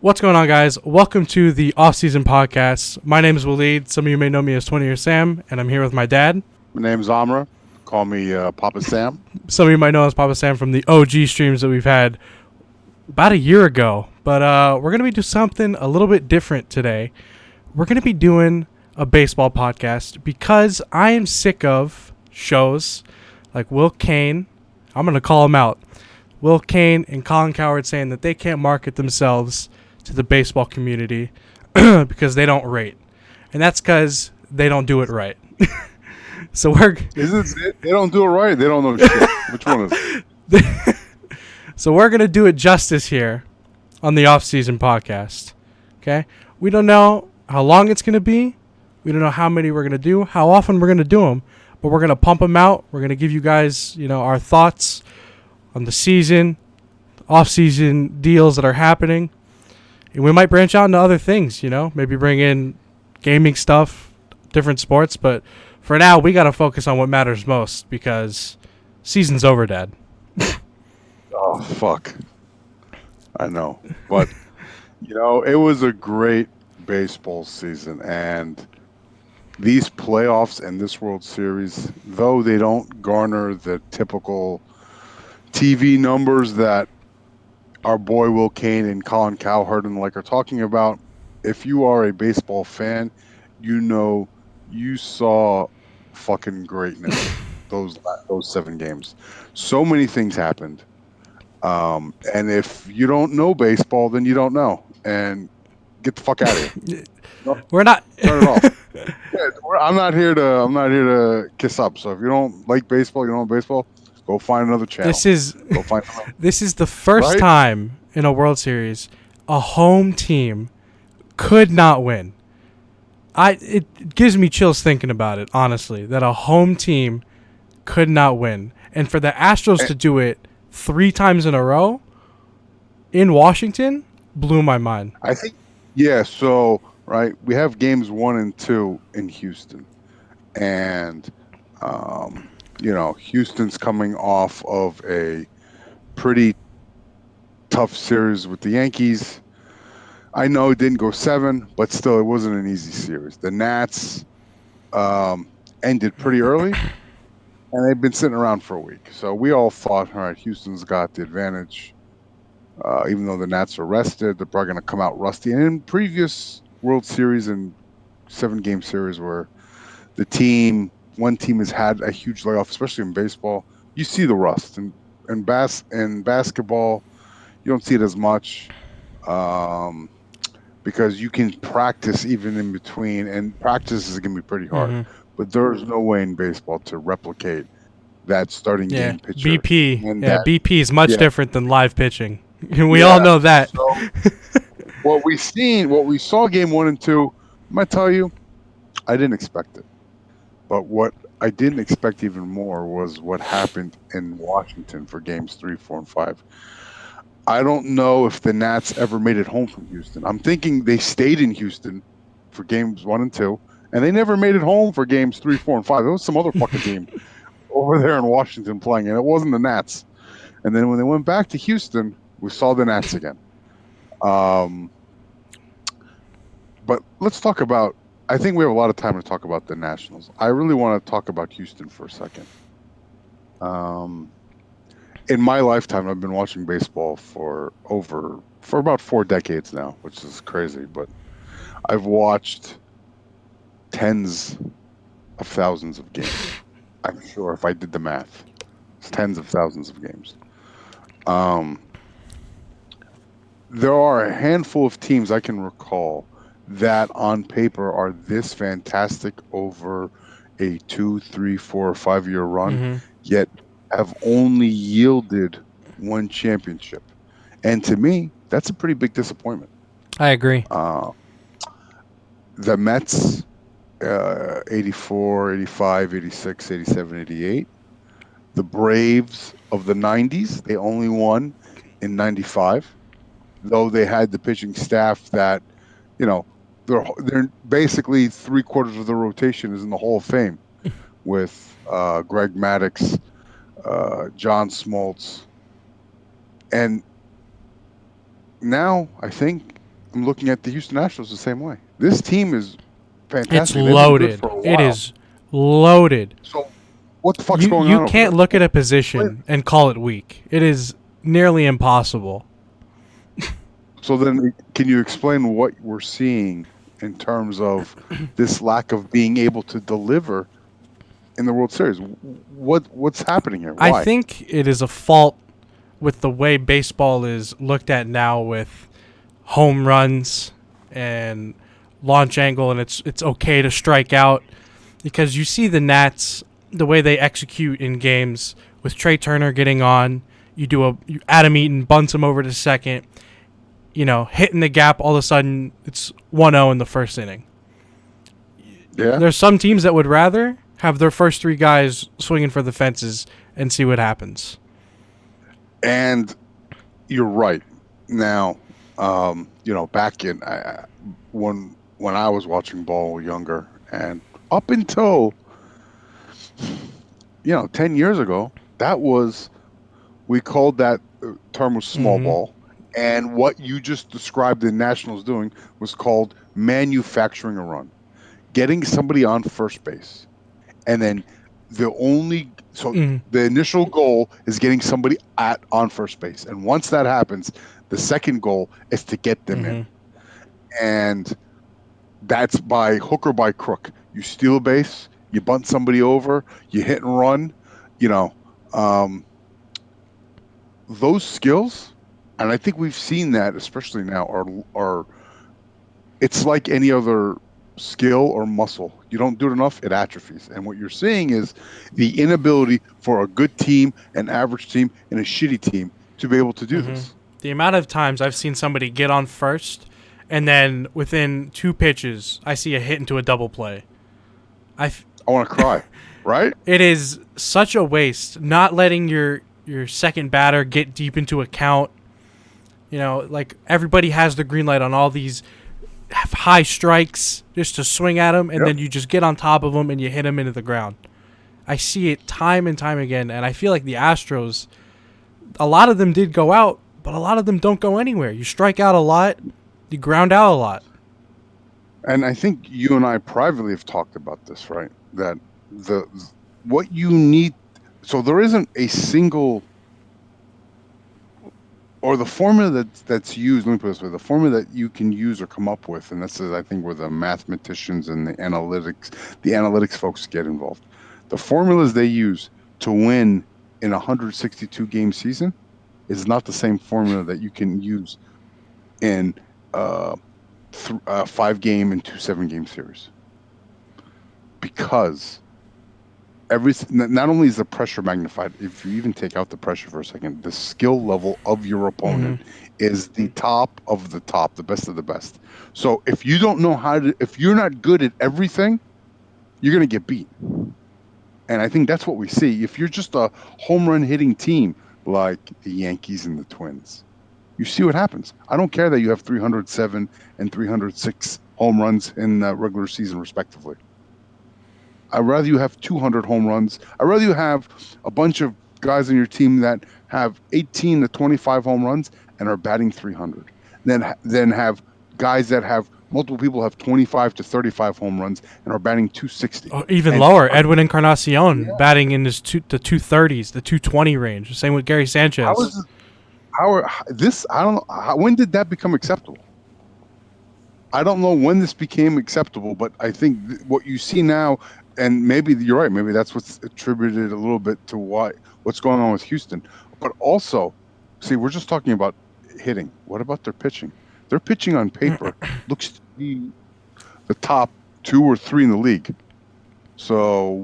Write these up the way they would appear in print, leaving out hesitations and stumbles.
What's going on, guys? Welcome to the Offseason Podcast. My name is Waleed. Some of you may know me as TwenTee or Sam, and I'm here with my dad. My name's Amra. Call me PapaSam. Some of you might know as PapaSam from the OG streams that we've had about a year ago. But we're going to be doing something a little bit different today. We're going to be doing a baseball podcast because I am sick of shows like Will Kane. I'm going to call him out. Will Kane and Colin Cowherd saying that they can't market themselves to the baseball community because they don't rate. And that's because they don't do it right. So They don't do it right. They don't know shit. Which one is it? So we're going to do it justice here on the Offseason Podcast. Okay? We don't know how long it's going to be. We don't know how many we're going to do, how often we're going to do them, but we're going to pump them out. We're going to give you guys, our thoughts on the season, off-season deals that are happening. And we might branch out into other things, maybe bring in gaming stuff, different sports. But for now, we got to focus on what matters most because season's over, Dad. Oh, fuck. I know. But, it was a great baseball season. And these playoffs and this World Series, though they don't garner the typical TV numbers that our boy Will Kane and Colin Cowherd and are talking about, if you are a baseball fan, you saw fucking greatness those 7 games. So many things happened. And if you don't know baseball, then you don't know. And get the fuck out of here. We're not Turn it off. I'm not here to kiss up. So if you don't like baseball, you don't know baseball, go find another channel. This is the first time in a World Series a home team could not win. It gives me chills thinking about it, honestly, that a home team could not win. And for the Astros to do it 3 times in a row in Washington blew my mind. I think, so, right, we have games 1 and 2 in Houston. And, Houston's coming off of a pretty tough series with the Yankees. I know it didn't go 7, but still, it wasn't an easy series. The Nats ended pretty early, and they've been sitting around for a week. So we all thought, all right, Houston's got the advantage. Even though the Nats are rested, they're probably going to come out rusty. And in previous World Series and 7-game series where one team has had a huge layoff, especially in baseball, you see the rust. And in basketball, you don't see it as much because you can practice even in between, and practice is going to be pretty hard. Mm-hmm. But there's no way in baseball to replicate that starting game pitcher. BP. BP is much different than live pitching. We all know that. So, what we saw game 1 and 2, I'm going to tell you, I didn't expect it. But what I didn't expect even more was what happened in Washington for games 3, 4, and 5. I don't know if the Nats ever made it home from Houston. I'm thinking they stayed in Houston for games 1 and 2, and they never made it home for games 3, 4, and 5. There was some other fucking team over there in Washington playing, and it wasn't the Nats. And then when they went back to Houston, we saw the Nats again. But let's talk about, I think we have a lot of time to talk about the Nationals. I really want to talk about Houston for a second. In my lifetime, I've been watching baseball for about 4 decades now, which is crazy, but I've watched tens of thousands of games. I'm sure if I did the math, it's tens of thousands of games. There are a handful of teams I can recall that on paper are this fantastic over a 2, 3, 4, or 5-year run, yet have only yielded 1 championship. And to me, that's a pretty big disappointment. I agree. The Mets, 84, 85, 86, 87, 88. The Braves of the 90s, they only won in 95, though they had the pitching staff that, they're basically 3/4 of the rotation is in the Hall of Fame with Greg Maddux, John Smoltz. And now I think I'm looking at the Houston Astros the same way. This team is It's fantastic. They've been good loaded. for a It while. is loaded. So what the fuck's You going you on over can't there? look at a position and call it weak. It is nearly impossible. So then, can you explain what we're seeing in terms of this lack of being able to deliver in the World Series? What's happening here? I Why? think it is a fault with the way baseball is looked at now with home runs and launch angle, and it's okay to strike out because you see the Nats, the way they execute in games with Trey Turner getting on. You Adam Eaton bunts him over to second, hitting the gap. All of a sudden, it's 1-0 in the first inning. Yeah. There's some teams that would rather have their first three guys swinging for the fences and see what happens. And you're right. Now, back in when I was watching ball younger, and up until 10 years ago, we called that term was small ball, and what you just described the Nationals doing was called manufacturing a run, getting somebody on first base, and then the initial goal is getting somebody on first base, and once that happens, the second goal is to get them in, and that's by hook or by crook. You steal a base, you bunt somebody over, you hit and run, those skills, and I think we've seen that, especially now, are it's like any other skill or muscle. You don't do it enough, it atrophies. And what you're seeing is the inability for a good team, an average team, and a shitty team to be able to do this. The amount of times I've seen somebody get on first, and then within 2 pitches, I see a hit into a double play. I want to cry, right? It is such a waste not letting your second batter get deep into a count. Like everybody has the green light on all these high strikes just to swing at them, and then you just get on top of them and you hit them into the ground. I see it time and time again, and I feel like the Astros, a lot of them did go out, but a lot of them don't go anywhere. You strike out a lot, you ground out a lot. And I think you and I privately have talked about this, right? That what you need, so there isn't a single, or the formula that's used, let me put it this way, the formula that you can use or come up with, and this is, I think, where the mathematicians and the analytics folks get involved. The formulas they use to win in a 162-game season is not the same formula that you can use in 5-game and 2 7-game series, because not only is the pressure magnified, if you even take out the pressure for a second, the skill level of your opponent is the top of the top, the best of the best. So if you don't know if you're not good at everything, you're going to get beat. And I think that's what we see. If you're just a home run hitting team like the Yankees and the Twins, you see what happens. I don't care that you have 307 and 306 home runs in the regular season, respectively. I'd rather you have 200 home runs. I'd rather you have a bunch of guys on your team that have 18 to 25 home runs and are batting 300. Then have guys that have multiple people have 25 to 35 home runs and are batting 260. Oh, even lower, Edwin Encarnacion batting in the 230s, the 220 range. Same with Gary Sanchez. I don't know. When did that become acceptable? I don't know when this became acceptable, but I think what you see now, and maybe you're right, maybe that's what's attributed a little bit to what's going on with Houston. But also, see, we're just talking about hitting. What about their pitching? Their pitching on paper looks to be the top 2 or 3 in the league. So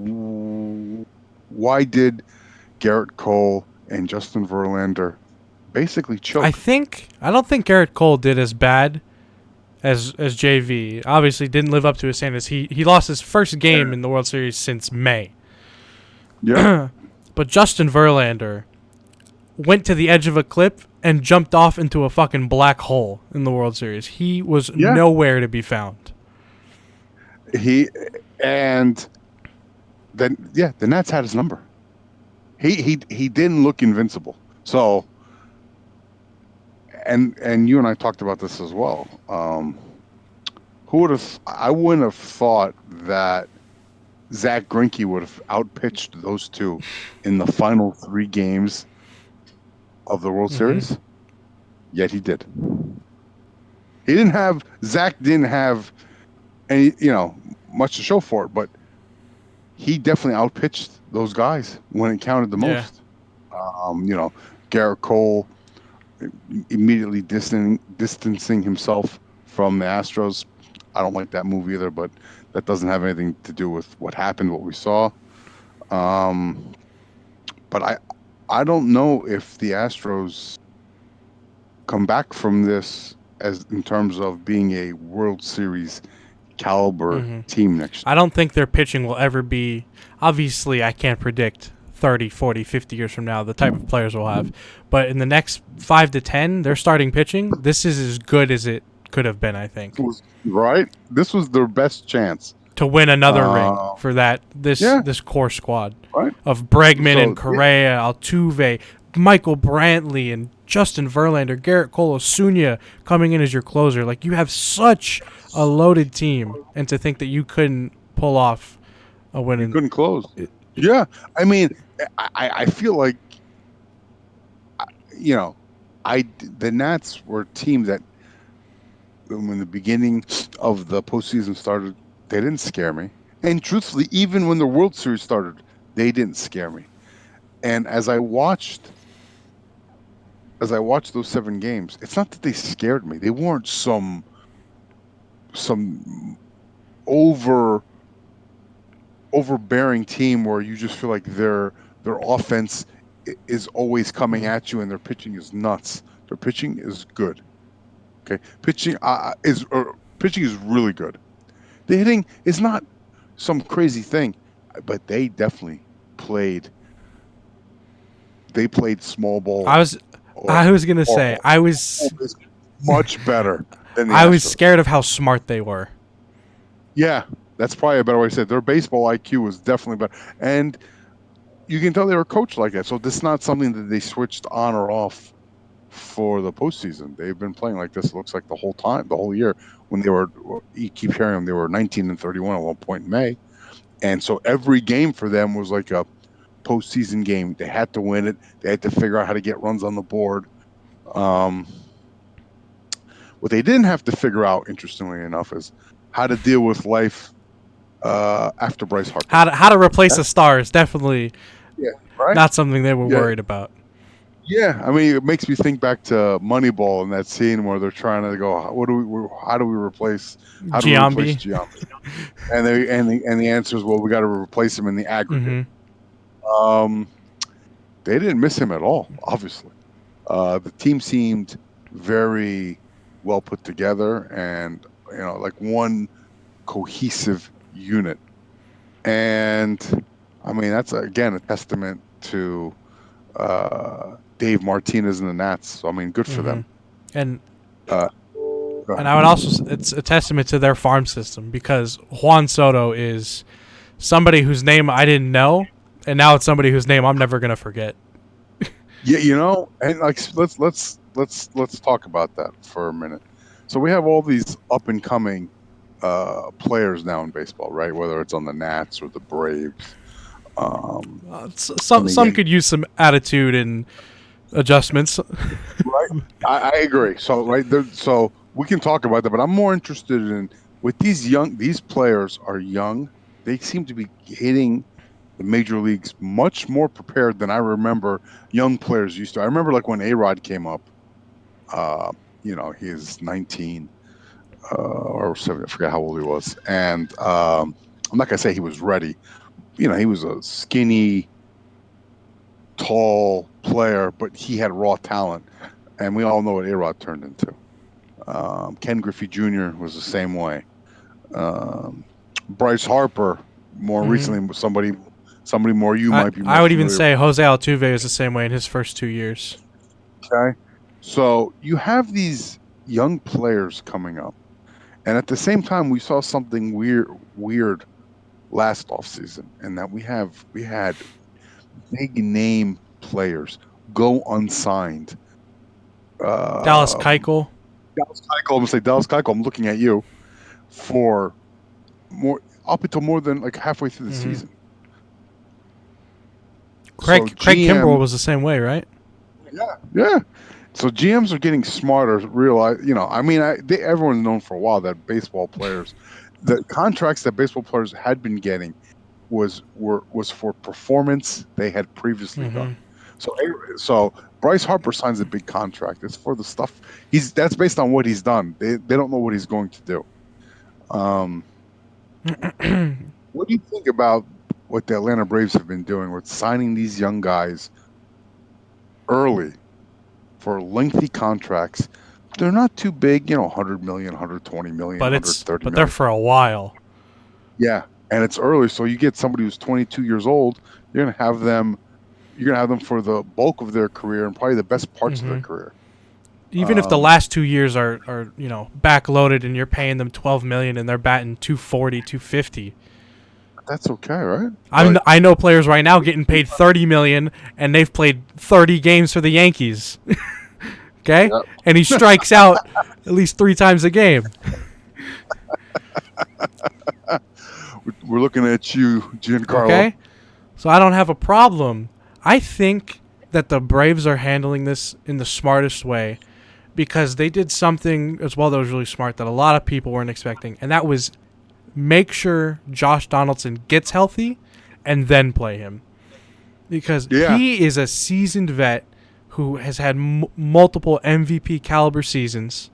why did Gerrit Cole and Justin Verlander basically choke? I don't think Gerrit Cole did as bad as JV. Obviously didn't live up to his standards. He lost his first game in the World Series since May. Yeah. But Justin Verlander went to the edge of a cliff and jumped off into a fucking black hole in the World Series. He was nowhere to be found. The Nats had his number. He didn't look invincible. So, and you and I talked about this as well. Who would have? I wouldn't have thought that Zach Greinke would have outpitched those two in the final 3 games of the World Mm-hmm. Series. Yet he did. He didn't have Zach didn't have any much to show for it, but he definitely outpitched those guys when it counted the Yeah. most. Gerrit Cole immediately distancing himself from the Astros. I don't like that move either, but that doesn't have anything to do with what happened, what we saw. But I don't know if the Astros come back from this as in terms of being a World Series caliber team next year. I don't think their pitching will ever be. Obviously, I can't predict 30, 40, 50 years from now the type of players we'll have. But in the next 5 to 10, their starting pitching, this is as good as it could have been, I think. Right? This was their best chance to win another ring for this core squad of Bregman and Correa, Altuve, Michael Brantley, and Justin Verlander, Gerrit Cole, Acuna coming in as your closer. Like, you have such a loaded team, and to think that you couldn't pull off a win. You couldn't close. Yeah. I mean, I feel like, the Nats were a team that, when the beginning of the postseason started, they didn't scare me. And truthfully, even when the World Series started, they didn't scare me. And as I watched those 7 games, it's not that they scared me. They weren't some overbearing team where you just feel like their offense is always coming at you and their pitching is nuts. Their pitching is good. Okay, pitching is really good. The hitting is not some crazy thing, but they definitely played. They played small ball. I was gonna say I was much better than the I was Astros. scared of how smart they were. Yeah, that's probably a better way to say it. Their baseball IQ was definitely better, and you can tell they were coached like that. So this is not something that they switched on or off for the postseason. They've been playing like this. It looks like the whole year. When they were, you keep hearing them, they were 19-31 at one point in May, and so every game for them was like a postseason game. They had to win it. They had to figure out how to get runs on the board. What they didn't have to figure out, interestingly enough, is how to deal with life after Bryce Harper. How to replace a star is definitely right? not something they were worried about. Yeah, I mean, it makes me think back to Moneyball and that scene where they're trying to go, how do we replace Giambi? and the answer is, well, we got to replace him in the aggregate. They didn't miss him at all, obviously. The team seemed very well put together and, like one cohesive unit. And, I mean, that's, again, a testament to Dave Martinez and the Nats. So, I mean, good for them. And I would also, it's a testament to their farm system, because Juan Soto is somebody whose name I didn't know, and now it's somebody whose name I'm never gonna forget. Yeah, and like let's talk about that for a minute. So we have all these up and coming players now in baseball, right? Whether it's on the Nats or the Braves. Some could use some attitude and adjustments. Right, I agree. So so we can talk about that, but I'm more interested in with these players are young. They seem to be hitting the major leagues much more prepared than I remember young players used to. I remember like when A-Rod came up, he's 19 or 7, I forget how old he was. And I'm not going to say he was ready. He was a skinny, tall player, but he had raw talent. And we all know what A-Rod turned into. Ken Griffey Jr. was the same way. Bryce Harper, more recently, was somebody more might be more I would even say with. Jose Altuve is the same way in his first 2 years. Okay. So you have these young players coming up. And at the same time, we saw something weird last offseason, and that we had big name players go unsigned Dallas Keuchel. Dallas Keuchel. I'm gonna say Dallas Keuchel. I'm looking at you for more up until more than like halfway through the season. Craig Kimbrell was the same way, right? Yeah. So GMs are getting smarter. Realize, everyone's known for a while that baseball players, the contracts that baseball players had been getting was for performance they had previously done. So Bryce Harper signs a big contract. It's for the stuff that's based on what he's done. They don't know what he's going to do. What do you think about what the Atlanta Braves have been doing with signing these young guys early for lengthy contracts? They're not too big, 100 million, 120 million, but 130 million. They're for a while. Yeah, and it's early, so you get somebody who's 22 years old. You're gonna have them for the bulk of their career and probably the best parts of their career. Even if the last 2 years are backloaded and you're paying them $12 million and they're batting 240, 250. That's okay, right? I know players right now getting paid $30 million and they've played 30 games for the Yankees. Okay? Yep. And he strikes out at least 3 times a game. We're looking at you, Giancarlo. Okay? So I don't have a problem. I think that the Braves are handling this in the smartest way because they did something as well that was really smart that a lot of people weren't expecting, and that was make sure Josh Donaldson gets healthy and then play him. Because he is a seasoned vet who has had multiple MVP caliber seasons,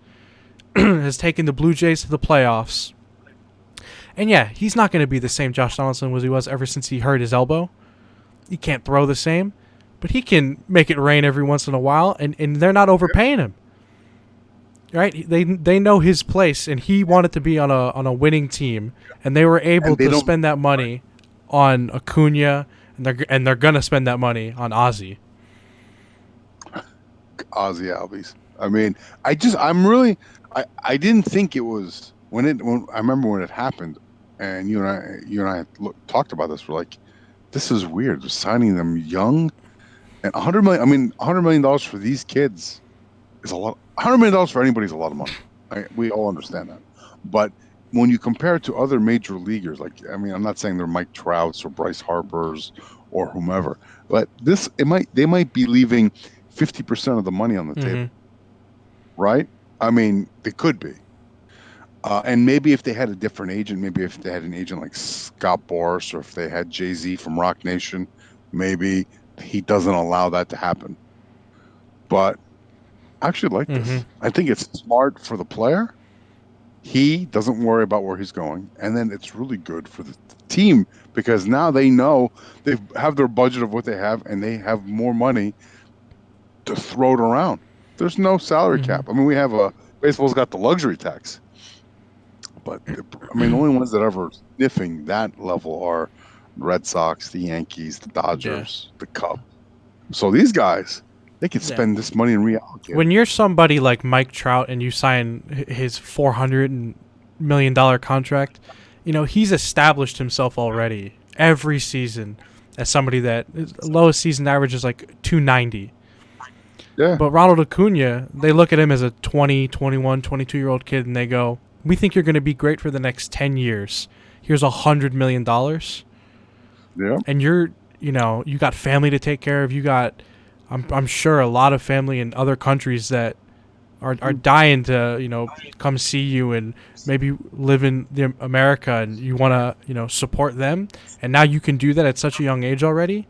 has taken the Blue Jays to the playoffs. And yeah, he's not going to be the same Josh Donaldson as he was ever since he hurt his elbow. He can't throw the same, but he can make it rain every once in a while, and they're not overpaying him. Right? They know his place, and he wanted to be on a winning team, and they were able to spend that money on Acuna, and they're gonna spend that money on Ozzy Albies. I mean, I didn't think it was when I remember when it happened, and you and I talked about this. We're like, this is weird. We're signing them young, and $100 million. I mean, $100 million for these kids is a lot. $100 million for anybody is a lot of money. We all understand that. But when you compare it to other major leaguers, I'm not saying they're Mike Trouts or Bryce Harpers or whomever, but they might be leaving 50% of the money on the table, right? I mean, they could be. And maybe if they had a different agent, maybe if they had an agent like Scott Boras, or if they had Jay-Z from Rock Nation, maybe he doesn't allow that to happen. But I actually like this. I think it's smart for the player. He doesn't worry about where he's going. And then it's really good for the team because now they know they have their budget of what they have and they have more money to throw it around. There's no salary cap. I mean, baseball's got the luxury tax. But, the only ones that are ever sniffing that level are the Red Sox, the Yankees, the Dodgers, the Cubs. So these guys, they can spend this money and reallocate. When you're somebody like Mike Trout and you sign his $400 million contract, he's established himself already every season as somebody that lowest season average is like 290. Yeah. But Ronald Acuna, they look at him as a 20, 21, 22-year-old kid and they go, we think you're going to be great for the next 10 years. Here's $100 million. Yeah. And you got family to take care of. You got, I'm sure, a lot of family in other countries that are dying to, come see you and maybe live in America, and you want to, support them. And now you can do that at such a young age already.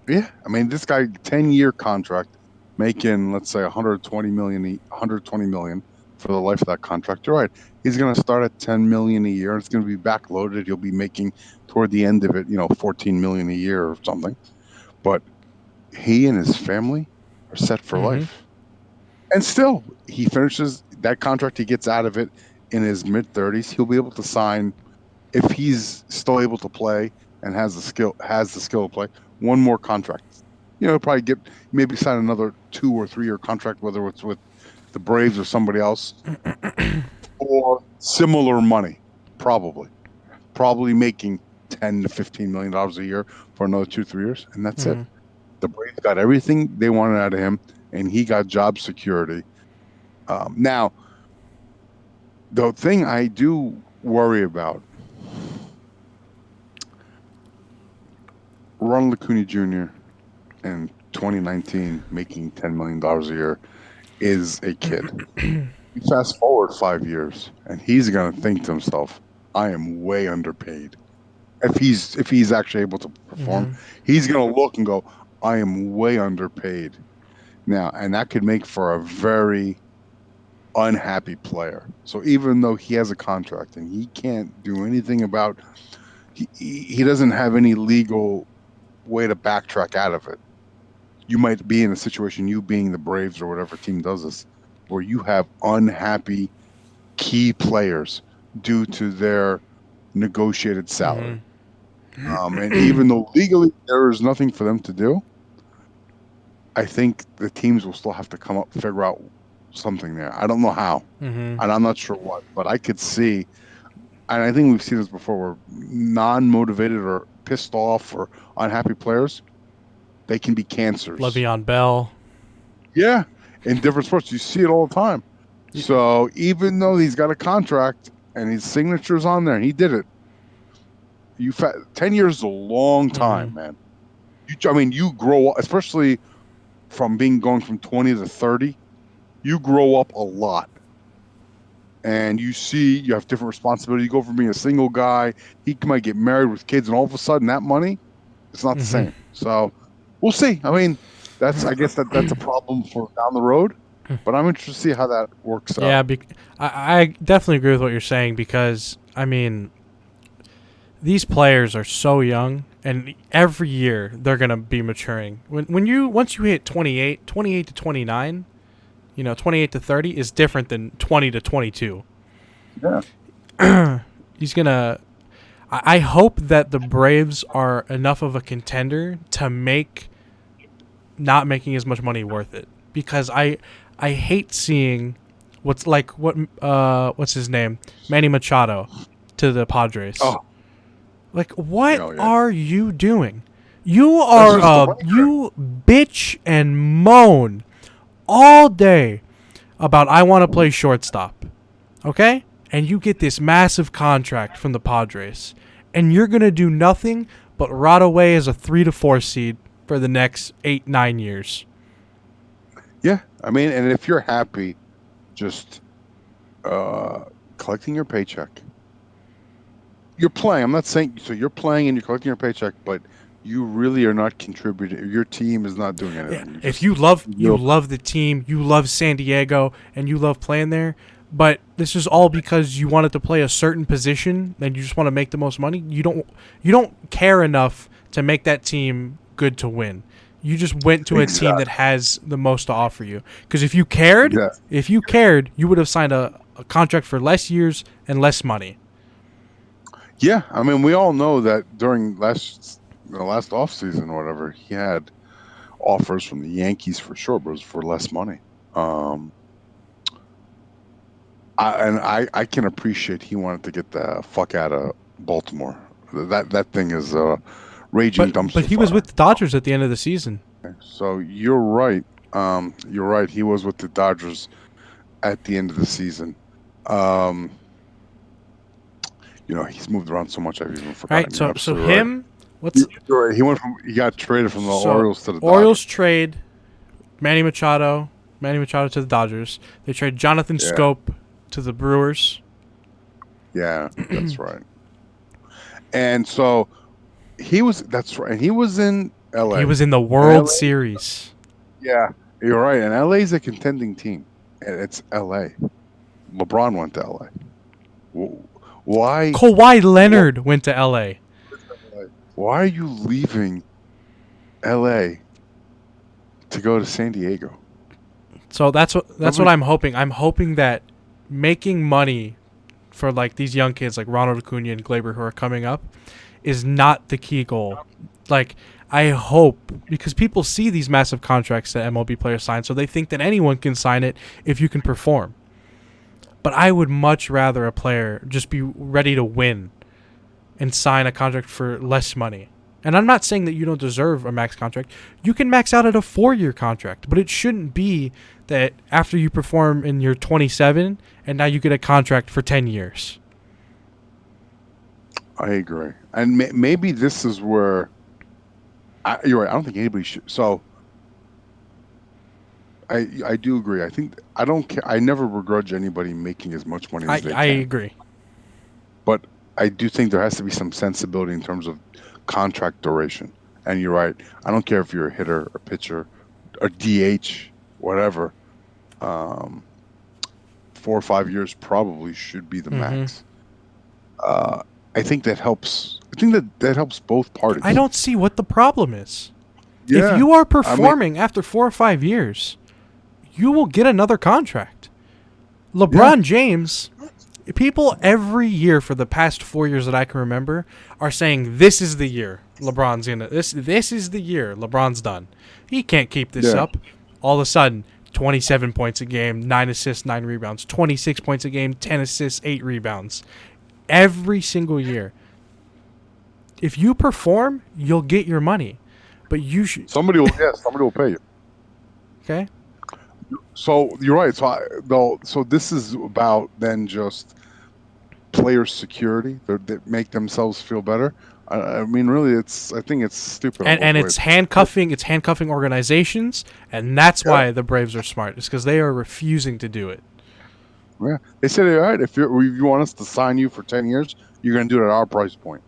Yeah. This guy, 10-year contract, making, let's say, $120 million for the life of that contract. You're right. He's going to start at $10 million a year. It's going to be backloaded. He'll be making toward the end of it, $14 million a year or something. But he and his family are set for life. And still, he finishes that contract. He gets out of it in his mid-30s. He'll be able to sign, if he's still able to play and has the skill to play, one more contract. He'll probably maybe sign another 2 or 3 year contract, whether it's with the Braves or somebody else, or similar money, probably making $10 to $15 million a year for another 2-3 years, and that's it. The Braves got everything they wanted out of him. and he got job security. Now, the thing I do worry about, Ronald Acuna Jr. in 2019 making $10 million a year is a kid. You fast forward 5 years, and he's going to think to himself, I am way underpaid. If he's actually able to perform, he's going to look and go, I am way underpaid. Now, and that could make for a very unhappy player. So even though he has a contract and he can't do anything about, he doesn't have any legal way to backtrack out of it. You might be in a situation, you being the Braves or whatever team does this, where you have unhappy key players due to their negotiated salary. And even though legally there is nothing for them to do, I think the teams will still have to come up, figure out something there. I don't know how, and I'm not sure what, but I could see, and I think we've seen this before, where non-motivated or pissed off or unhappy players, they can be cancers. Le'Veon Bell. Yeah. In different sports, you see it all the time. So even though he's got a contract and his signature's on there and he did it, 10 years is a long time, man. You grow up, especially from going from 20 to 30, you grow up a lot. And you have different responsibility. You go from being a single guy, he might get married with kids, and all of a sudden that money, it's not the same. So we'll see. I guess that's a problem for down the road. But I'm interested to see how that works out. Yeah, I definitely agree with what you're saying because, these players are so young, and every year they're going to be maturing. Once you hit 28 to 29, 28 to 30 is different than 20 to 22. Yeah. He's going to... I hope that the Braves are enough of a contender to make not making as much money worth it. Because I hate seeing what's his name? Manny Machado to the Padres. Oh. What are you doing? You are you bitch and moan all day about I want to play shortstop. Okay? And you get this massive contract from the Padres. And you're going to do nothing but rot away as a 3 to 4 seed for the next 8-9 years. Yeah. And if you're happy just collecting your paycheck, you're playing. I'm not saying so you're playing and you're collecting your paycheck, but you really are not contributing. Your team is not doing anything. Yeah. If you love the team, you love San Diego, and you love playing there, but this is all because you wanted to play a certain position and you just want to make the most money. You don't care enough to make that team good to win. You just went to a team that has the most to offer you. Because if you cared, you would have signed a contract for less years and less money. Yeah, we all know that during the last offseason or whatever, he had offers from the Yankees for sure, but it was for less money. I can appreciate he wanted to get the fuck out of Baltimore. That thing is raging dumpster But he was with the Dodgers at the end of the season. So you're right. You're right. He was with the Dodgers at the end of the season. He's moved around so much I've even forgotten. Right. So him. Right. He got traded from the Orioles to the Dodgers. Orioles trade Manny Machado to the Dodgers. They trade Jonathan Scope to the Brewers. Yeah, that's right. And so that's right. And he was in LA. He was in the World Series. Yeah, you're right. And LA's a contending team. And it's LA. LeBron went to LA. Why? Kawhi Leonard went to LA. Why are you leaving LA to go to San Diego? So that's what I'm hoping. I'm hoping that making money for these young kids like Ronald Acuna and Glaber who are coming up is not the key goal. I hope, because people see these massive contracts that MLB players sign, so they think that anyone can sign it if you can perform. But I would much rather a player just be ready to win and sign a contract for less money And I'm not saying that you don't deserve a max contract. You can max out at a 4-year contract, but it shouldn't be that after you perform and you're 27 and now you get a contract for 10 years. I agree. And maybe this is where you're right. I don't think anybody should. So I do agree. I don't care. I never begrudge anybody making as much money as they can. I agree. But I do think there has to be some sensibility in terms of contract duration. And you're right. I don't care if you're a hitter or pitcher or DH, whatever. 4 or 5 years probably should be the max. I think that helps. I think that helps both parties. I don't see what the problem is. Yeah, if you are performing after 4 or 5 years, you will get another contract. LeBron James, people every year for the past 4 years that I can remember are saying this is the year LeBron's gonna. This is the year LeBron's done. He can't keep this up. All of a sudden, 27 points a game, 9 assists, 9 rebounds, 26 points a game, 10 assists, 8 rebounds. Every single year. If you perform, you'll get your money. But you should. Somebody will pay you. Okay. So you're right. So this is about then just player security that make themselves feel better. I mean, really, I think it's stupid. And it's handcuffing. It's handcuffing organizations, and that's why the Braves are smart. It's because they are refusing to do it. Yeah, they said, all right, if you want us to sign you for 10 years, you're going to do it at our price point.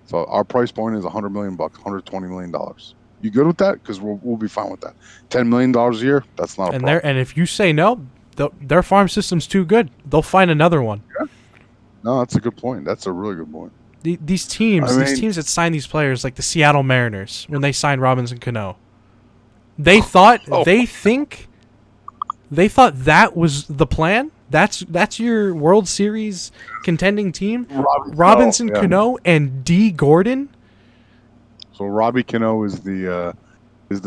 So our price point is $100 million, $120 million. You good with that? Because we'll be fine with that. $10 million a year, that's not a problem. And if you say no, their farm system's too good. They'll find another one. Yeah. No, that's a good point. That's a really good point. These teams that sign these players, like the Seattle Mariners, when they signed Robinson Cano, they thought that was the plan. That's your World Series contending team. Robinson Cano and D. Gordon. So Robbie Cano is the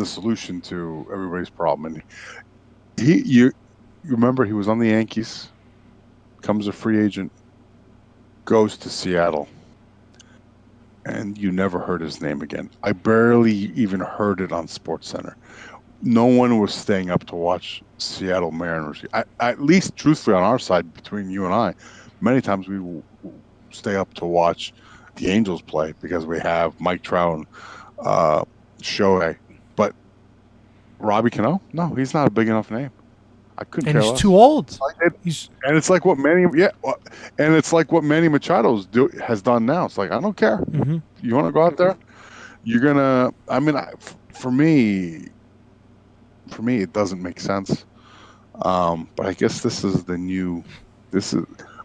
solution to everybody's problem. And you remember he was on the Yankees, becomes a free agent, goes to Seattle, and you never heard his name again. I barely even heard it on SportsCenter. No one was staying up to watch Seattle Mariners. At least, truthfully, on our side, between you and I, many times we will stay up to watch the Angels play because we have Mike Trout and Shohei. But Robbie Cano? No, he's not a big enough name. I couldn't care less. And he's too old. And it's like what Manny Machado has done now. It's like, I don't care. Mm-hmm. You want to go out there? You're gonna. I mean, for me, it doesn't make sense. But I guess this is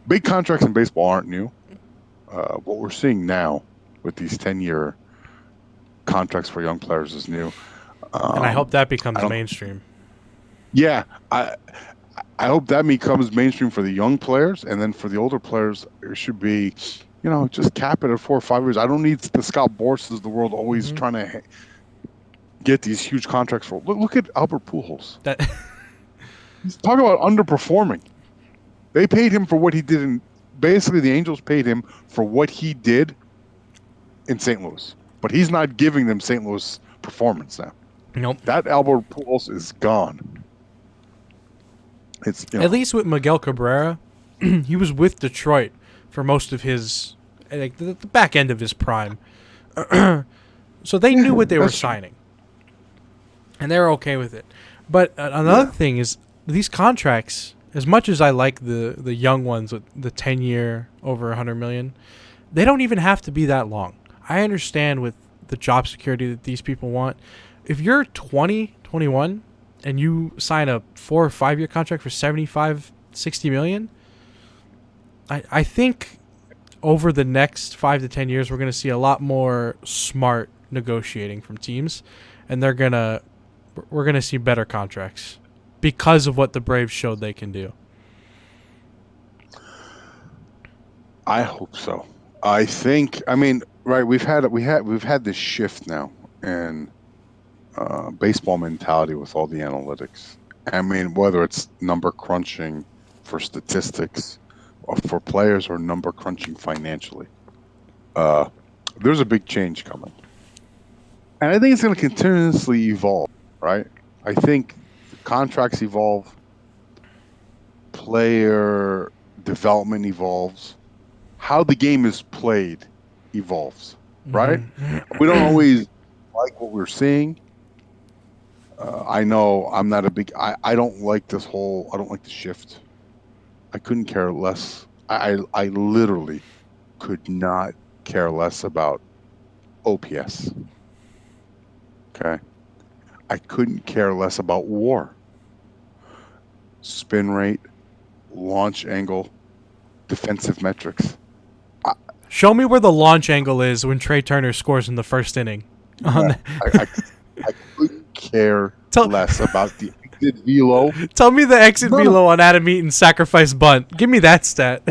big contracts in baseball aren't new. What we're seeing now with these 10-year contracts for young players is new. And I hope that becomes mainstream. Yeah, I hope that becomes mainstream for the young players, and then for the older players, it should be, just cap it at 4 or 5 years. I don't need the Scott Borses of the world always trying to get these huge contracts for. Look at Albert Pujols. He's talking about underperforming. They paid him for what he did basically the Angels paid him for what he did in St. Louis, but he's not giving them St. Louis performance now. Nope. That Albert Pujols is gone. It's at least with Miguel Cabrera, he was with Detroit for most of his the back end of his prime. So they knew what they were signing. And they were okay with it. But another thing is these contracts, as much as I like the young ones with the 10-year over $100 million, they don't even have to be that long. I understand with the job security that these people want. If you're 20, 21, and you sign a 4 or 5 year contract for $75, $60 million, I think over the next 5 to 10 years we're going to see a lot more smart negotiating from teams, and we're going to see better contracts because of what the Braves showed they can do. I hope so. I think. I mean, right? We've had this shift now in baseball mentality with all the analytics. I mean, whether it's number crunching for statistics, or for players, or number crunching financially. there's a big change coming. And I think it's going to continuously evolve, right? I think the contracts evolve, player development evolves, how the game is played evolves, right? We don't always like what we're seeing. I know I'm not a big. I don't like this whole. I don't like the shift. I couldn't care less. I literally could not care less about OPS. Okay, I couldn't care less about WAR, spin rate, launch angle, defensive metrics. Show me where the launch angle is when Trey Turner scores in the first inning. I couldn't care less about the exit velo. Tell me the exit velo on Adam Eaton's sacrifice bunt. Give me that stat.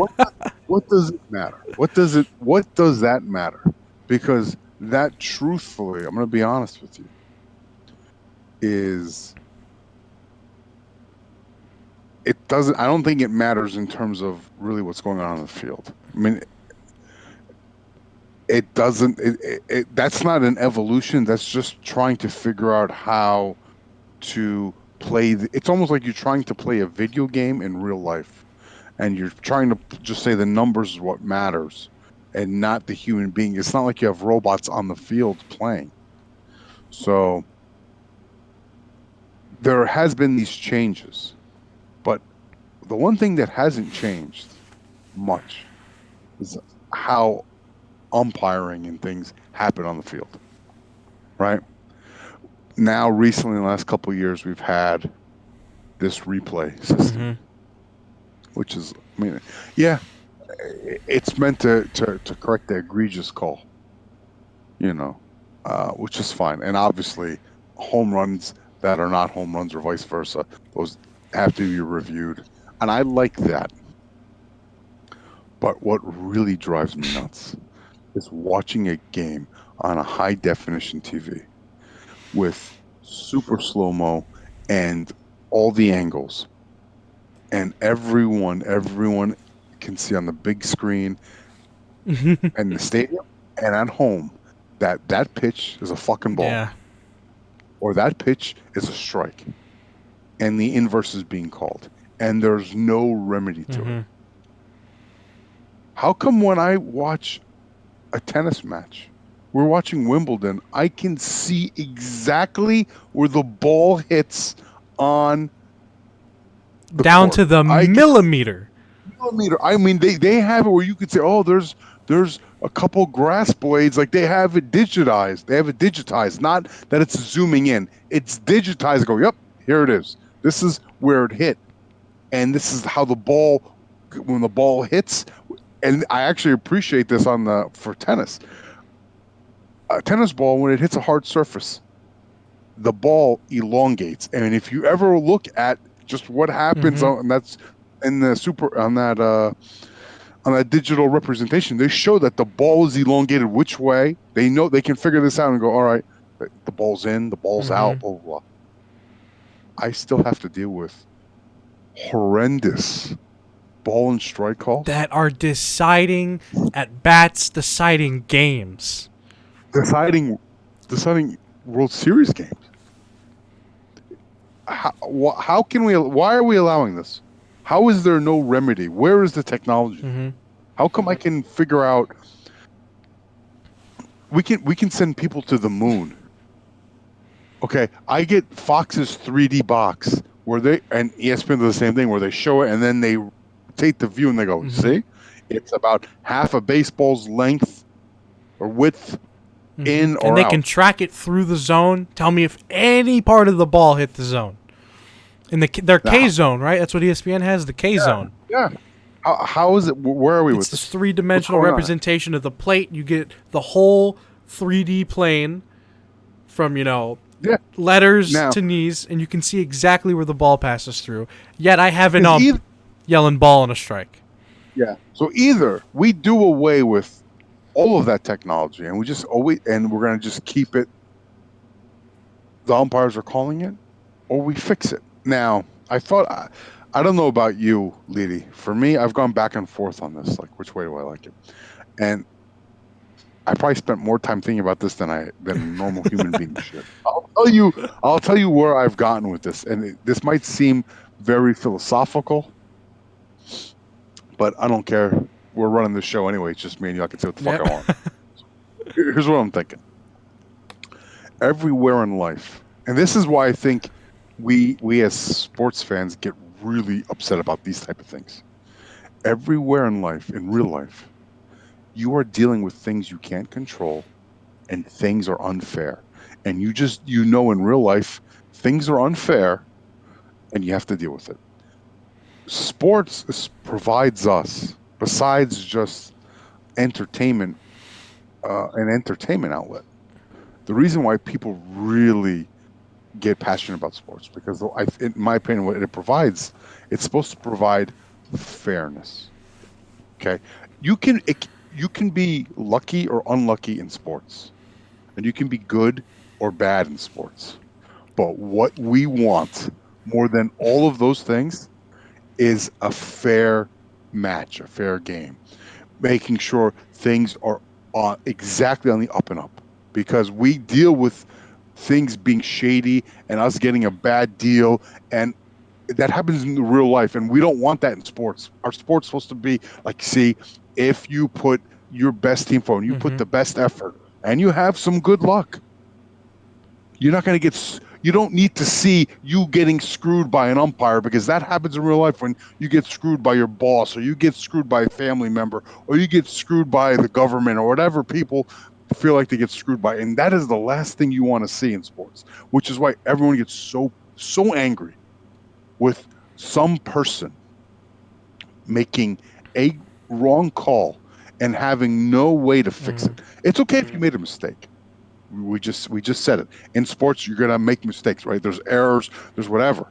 What does it matter? What does that matter? Because that, truthfully, I'm going to be honest with you, is it doesn't. I don't think it matters in terms of really what's going on the field. I mean, it doesn't. That's not an evolution. That's just trying to figure out how to play. It's almost like you're trying to play a video game in real life, and you're trying to just say the numbers is what matters, and not the human being. It's not like you have robots on the field playing. So there has been these changes, but the one thing that hasn't changed much is how umpiring and things happen on the field, right? Now, recently, in the last couple of years, we've had this replay system, which is, I mean, yeah, it's meant to correct the egregious call, which is fine. And obviously, home runs that are not home runs or vice versa, those have to be reviewed. And I like that. But what really drives me nuts is watching a game on a high definition TV with super slow-mo and all the angles, and everyone can see on the big screen and the stadium and at home that pitch is a fucking ball, or that pitch is a strike, and the inverse is being called, and there's no remedy to it. How come when I watch a tennis match, we're watching Wimbledon, I can see exactly where the ball hits on the down court. To the millimeter. I mean, they have it where you could say, oh, there's a couple grass blades, like they have it digitized. They have it digitized, not that it's zooming in. It's digitized. Go, yep, here it is. This is where it hit, and this is how the ball, when the ball hits. And I actually appreciate this for tennis. A tennis ball, when it hits a hard surface, the ball elongates. And if you ever look at just what happens on that's in the on that digital representation, they show that the ball is elongated which way. They know, they can figure this out and go, all right, the ball's in, the ball's out, blah, blah, blah. I still have to deal with horrendous ball and strike calls that are deciding at bats, deciding games, deciding World Series games. How can we? Why are we allowing this? How is there no remedy? Where is the technology? How come I can figure out? We can send people to the moon. Okay, I get Fox's 3D box where and ESPN does the same thing where they show it and then they take the view and they go, see, it's about half a baseball's length or width in or out. And they can track it through the zone. Tell me if any part of the ball hit the zone. In their K zone, right? That's what ESPN has, the K zone. Yeah. How is it? Where are we with this? It's this three-dimensional representation of the plate. You get the whole 3D plane from, letters to knees, and you can see exactly where the ball passes through. Yet I have an ump yelling ball on a strike. Yeah. So either we do away with all of that technology and we're going to just keep it, the umpires are calling it, or we fix it. Now, I don't know about you, Leedy. For me, I've gone back and forth on this, like which way do I like it? And I probably spent more time thinking about this than a normal human being should. I'll tell you where I've gotten with this, and this might seem very philosophical, but I don't care. We're running the show anyway. It's just me and you. I can say what the fuck I want. Here's what I'm thinking. Everywhere in life, and this is why I think we as sports fans get really upset about these type of things. Everywhere in life, in real life, you are dealing with things you can't control, and things are unfair. And you know in real life, things are unfair, and you have to deal with it. Provides us, besides just entertainment, an entertainment outlet. The reason why people really get passionate about sports, because in my opinion, what it provides, it's supposed to provide fairness. Okay, you can be lucky or unlucky in sports, and you can be good or bad in sports. But what we want more than all of those things is a fair match, a fair game, making sure things are exactly on the up and up, because we deal with things being shady and us getting a bad deal, and that happens in real life, and we don't want that in sports. Our sport's supposed to be like, see, if you put your best team forward, you put the best effort, and you have some good luck, you're not going to get. You don't need to see you getting screwed by an umpire, because that happens in real life when you get screwed by your boss, or you get screwed by a family member, or you get screwed by the government, or whatever people feel like they get screwed by. And that is the last thing you want to see in sports, which is why everyone gets so angry with some person making a wrong call and having no way to fix it. It's okay if you made a mistake. We just said it. In sports, you're gonna make mistakes, right? There's errors, there's whatever.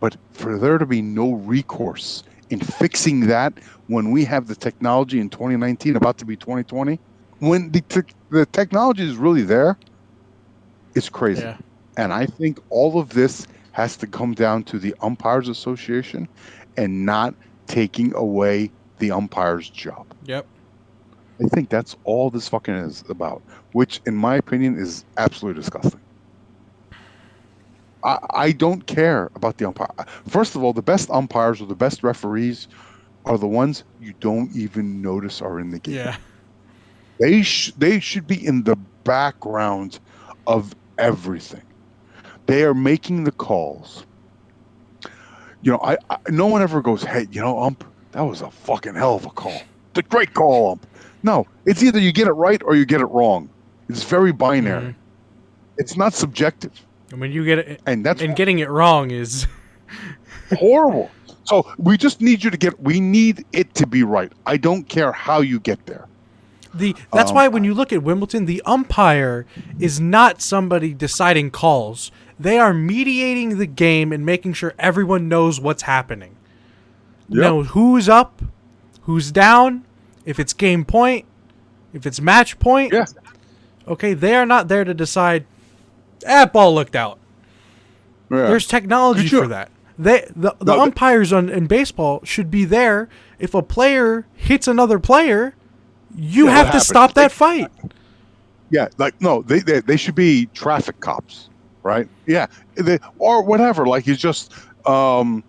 But for there to be no recourse in fixing that, when we have the technology in 2019, about to be 2020, when the technology is really there, it's crazy. Yeah. And I think all of this has to come down to the Umpires Association and not taking away the umpire's job. Yep. I think that's all this fucking is about, which in my opinion is absolutely disgusting. I don't care about the umpire. First of all, the best umpires or the best referees are the ones you don't even notice are in the game. Yeah. They should be in the background of everything. They are making the calls. You know, no one ever goes, hey, you know, ump, that was a fucking hell of a call. It's a great call, ump. No, it's either you get it right or you get it wrong. It's very binary. It's not subjective. I mean, you get it, and getting it wrong is horrible. So we just need we need it to be right. I don't care how you get there. That's why when you look at Wimbledon, the umpire is not somebody deciding calls. They are mediating the game and making sure everyone knows what's happening. Yep. Know who's up, who's down, if it's game point, if it's match point. Yeah. Okay, they are not there to decide, that ball looked out. Yeah. There's technology for that. The umpires in baseball should be there. If a player hits another player, you have to stop that fight. Yeah, they should be traffic cops, right? Yeah, or whatever. Like, it's just like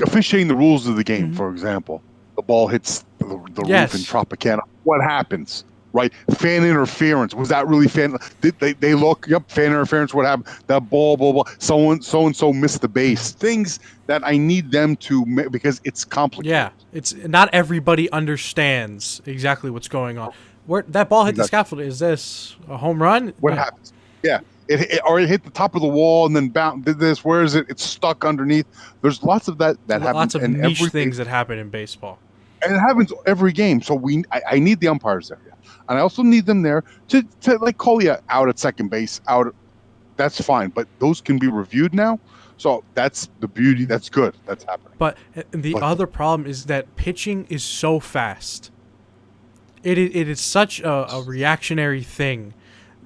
officiating the rules of the game. For example, the ball hits the roof in Tropicana. What happens? Right? Fan interference. Was that really fan? Did they look? Yep, fan interference. What happened? That ball. So and so missed the base. Things that I need them to, because it's complicated. Yeah, it's not everybody understands exactly what's going on. Where that ball hit the scaffold, is this a home run? What happens? Yeah, it hit the top of the wall and then bounced. Did this? Where is it? It's stuck underneath. There's lots of that happens. Lots of niche things that happen in baseball, and it happens every game. So I need the umpires there. And I also need them there to like call you out at second base, that's fine. But those can be reviewed now. So that's the beauty. That's good. That's happening. But the other problem is that pitching is so fast. It is such a reactionary thing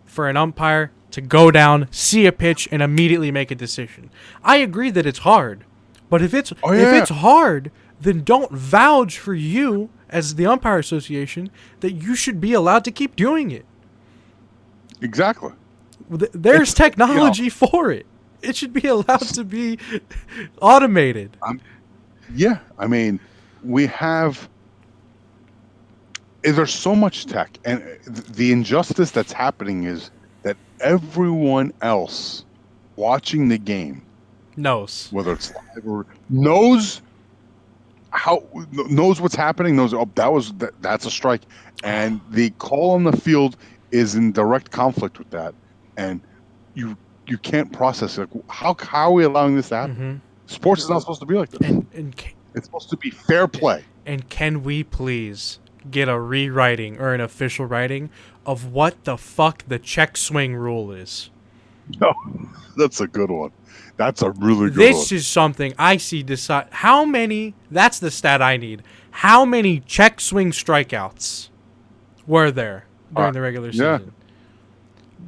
for an umpire to go down, see a pitch, and immediately make a decision. I agree that it's hard. But if it's hard, then don't vouch for you as the umpire association that you should be allowed to keep doing it. Exactly. There's technology for it. It should be allowed to be automated. Yeah, I mean, we have. There's so much tech, and the injustice that's happening is that everyone else watching the game knows, whether it's live or knows what's happening. Knows that's a strike, and the call on the field is in direct conflict with that, and you can't process it. How are we allowing this to happen? Mm-hmm. Sports is not supposed to be like this. It's supposed to be fair play. And can we please get a rewriting or an official writing of what the fuck the check swing rule is? No, that's a good one. That's a really good one. This is something I see decide. How many, that's the stat I need. How many check swing strikeouts were there during the regular season? Yeah.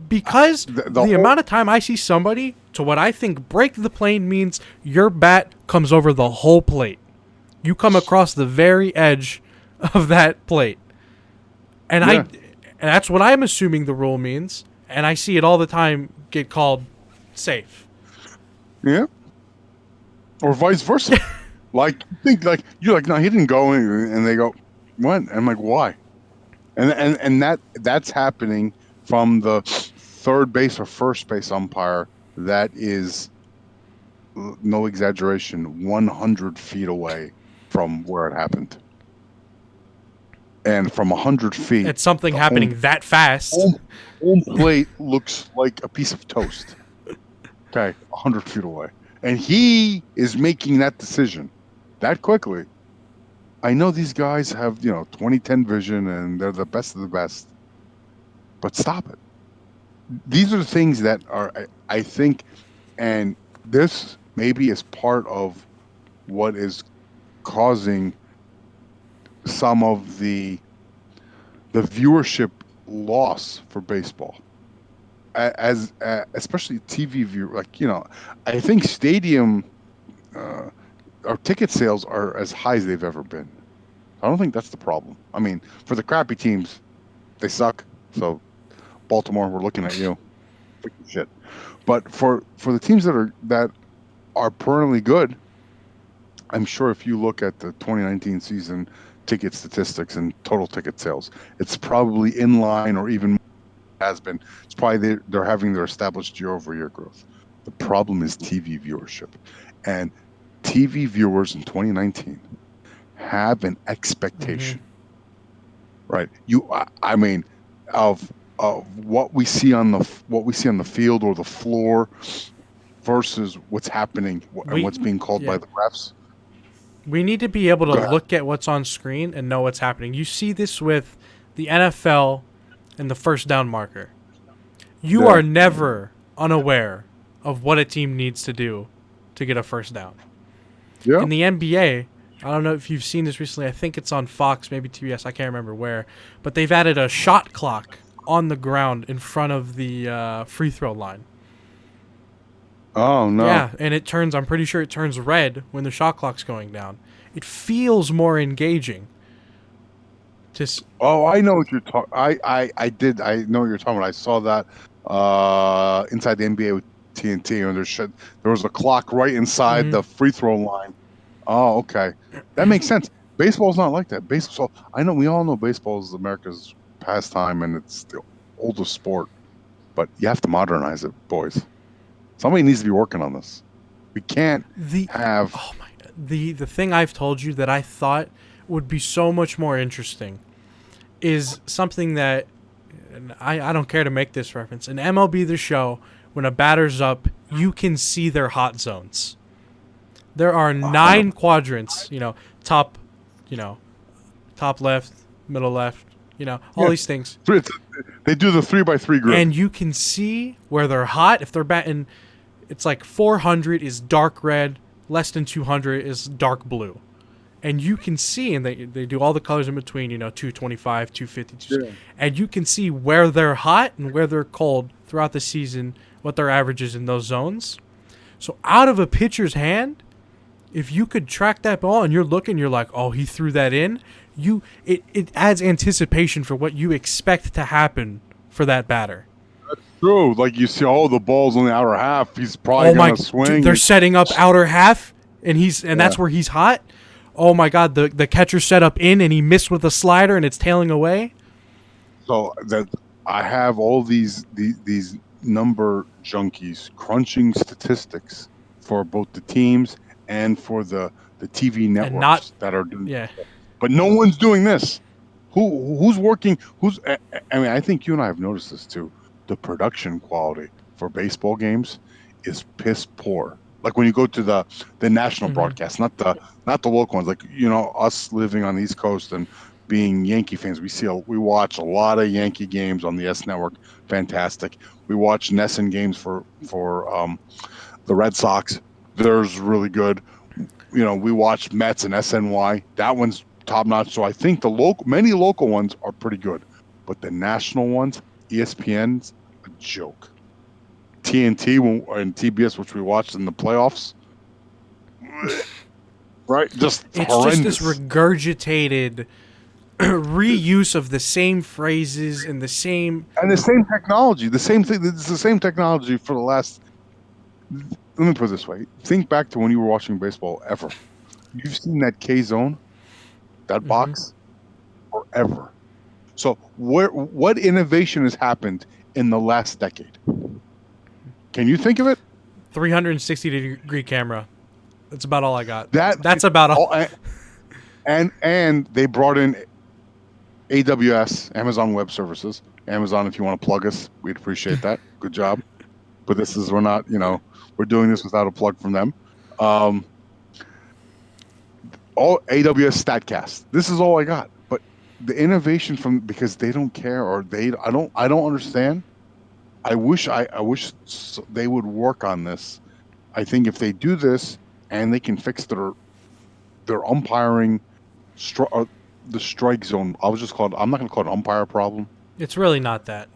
Because the amount of time I see somebody to what I think break the plane means your bat comes over the whole plate. You come across the very edge of that plate. And that's what I'm assuming the rule means. And I see it all the time get called safe. Yeah. Or vice versa. You're like, no, he didn't go in, and they go, what? And I'm like, why? And that's happening from the third base or first base umpire that is, no exaggeration, 100 feet away from where it happened. And from 100 feet, it's something happening that fast. Home plate looks like a piece of toast. Okay, 100 feet away. And he is making that decision that quickly. I know these guys have, 20/10 vision and they're the best of the best. But stop it. These are the things that are, I think, and this maybe is part of what is causing some of the viewership loss for baseball, as especially TV view. I think stadium or ticket sales are as high as they've ever been. I don't think that's the problem. I mean, for the crappy teams, they suck. So, Baltimore, we're looking at you. Freaking shit. But for the teams that are perennially good, I'm sure if you look at the 2019 season ticket statistics and total ticket sales, it's probably in line or even has been. It's probably they're having their established year-over-year growth. The problem is TV viewership, and TV viewers in 2019 have an expectation, right? I mean, of what we see on the field or the floor versus what's happening and what's being called by the refs. We need to be able to look at what's on screen and know what's happening. You see this with the NFL and the first down marker. You are never unaware of what a team needs to do to get a first down. Yeah. In the NBA, I don't know if you've seen this recently. I think it's on Fox, maybe TBS. I can't remember where. But they've added a shot clock on the ground in front of the free throw line. Oh, no. Yeah, and I'm pretty sure it turns red when the shot clock's going down. It feels more engaging. I know what you're talking. I know what you're talking about. I saw that inside the NBA with TNT, and there was a clock right inside the free throw line. Oh, okay, that makes sense. Baseball's not like that. Baseball, we all know baseball is America's pastime, and it's the oldest sport. But you have to modernize it, boys. Somebody needs to be working on this. We can't have. Oh my! The thing I've told you that I thought would be so much more interesting is something that, and I don't care to make this reference. In MLB The Show, when a batter's up, you can see their hot zones. There are 9 quadrants, top left, middle left, all these things. They do the 3x3 grid. And you can see where they're hot. If they're batting, it's like 400 is dark red, less than 200 is dark blue. And you can see, and they do all the colors in between, 225, 250, and you can see where they're hot and where they're cold throughout the season, what their average is in those zones. So out of a pitcher's hand, if you could track that ball and you're looking, you're like, oh, he threw that in. It adds anticipation for what you expect to happen for that batter. True. Like you see, the ball's on the outer half. He's probably going to swing. Dude, they're setting up outer half, and that's where he's hot. Oh my God, the catcher set up in, and he missed with a slider, and it's tailing away. So that I have all these number junkies crunching statistics for both the teams and for the TV networks that are doing. Yeah. But no one's doing this. Who's working? I mean, I think you and I have noticed this too. The production quality for baseball games is piss poor. Like when you go to the national broadcast, not the local ones. Like, us living on the East Coast and being Yankee fans, we watch a lot of Yankee games on the S Network. Fantastic. We watch NESN games for the Red Sox. There's really good. We watch Mets and SNY. That one's top notch. So I think many local ones are pretty good, but the national ones, ESPN's a joke. TNT and TBS, which we watched in the playoffs, right? It's horrendous. Just this regurgitated reuse of the same phrases and the same technology. The same thing. It's the same technology for the last. Let me put it this way: think back to when you were watching baseball ever. You've seen that K zone, that box, forever. So what innovation has happened in the last decade? Can you think of it? 360-degree camera. That's about all I got. That's about all. And they brought in AWS, Amazon Web Services. Amazon, if you want to plug us, we'd appreciate that. Good job. But we're not, we're doing this without a plug from them. All AWS StatCast. This is all I got. But the innovation because they don't care, or I don't understand. I wish they would work on this. I think if they do this and they can fix their umpiring, the strike zone. I'm not going to call it an umpire problem. It's really not that.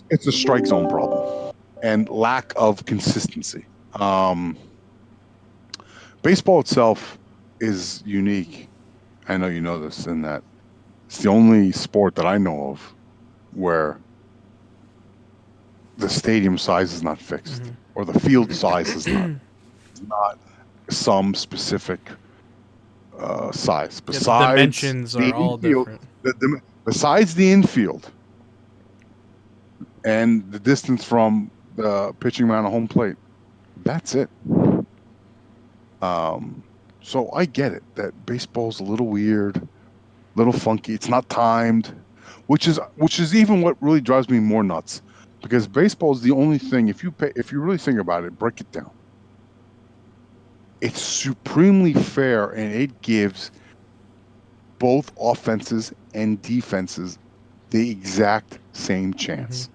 It's a strike zone problem and lack of consistency. Baseball itself is unique. I know you know this, in that it's the only sport that I know of where the stadium size is not fixed, or the field size is not some specific size. Besides, the dimensions are all different. Besides the infield and the distance from the pitching mound to home plate, that's it. So I get it that baseball's a little weird, a little funky. It's not timed, which is even what really drives me more nuts. Because baseball is the only thing, if you really think about it, break it down, it's supremely fair, and it gives both offenses and defenses the exact same chance.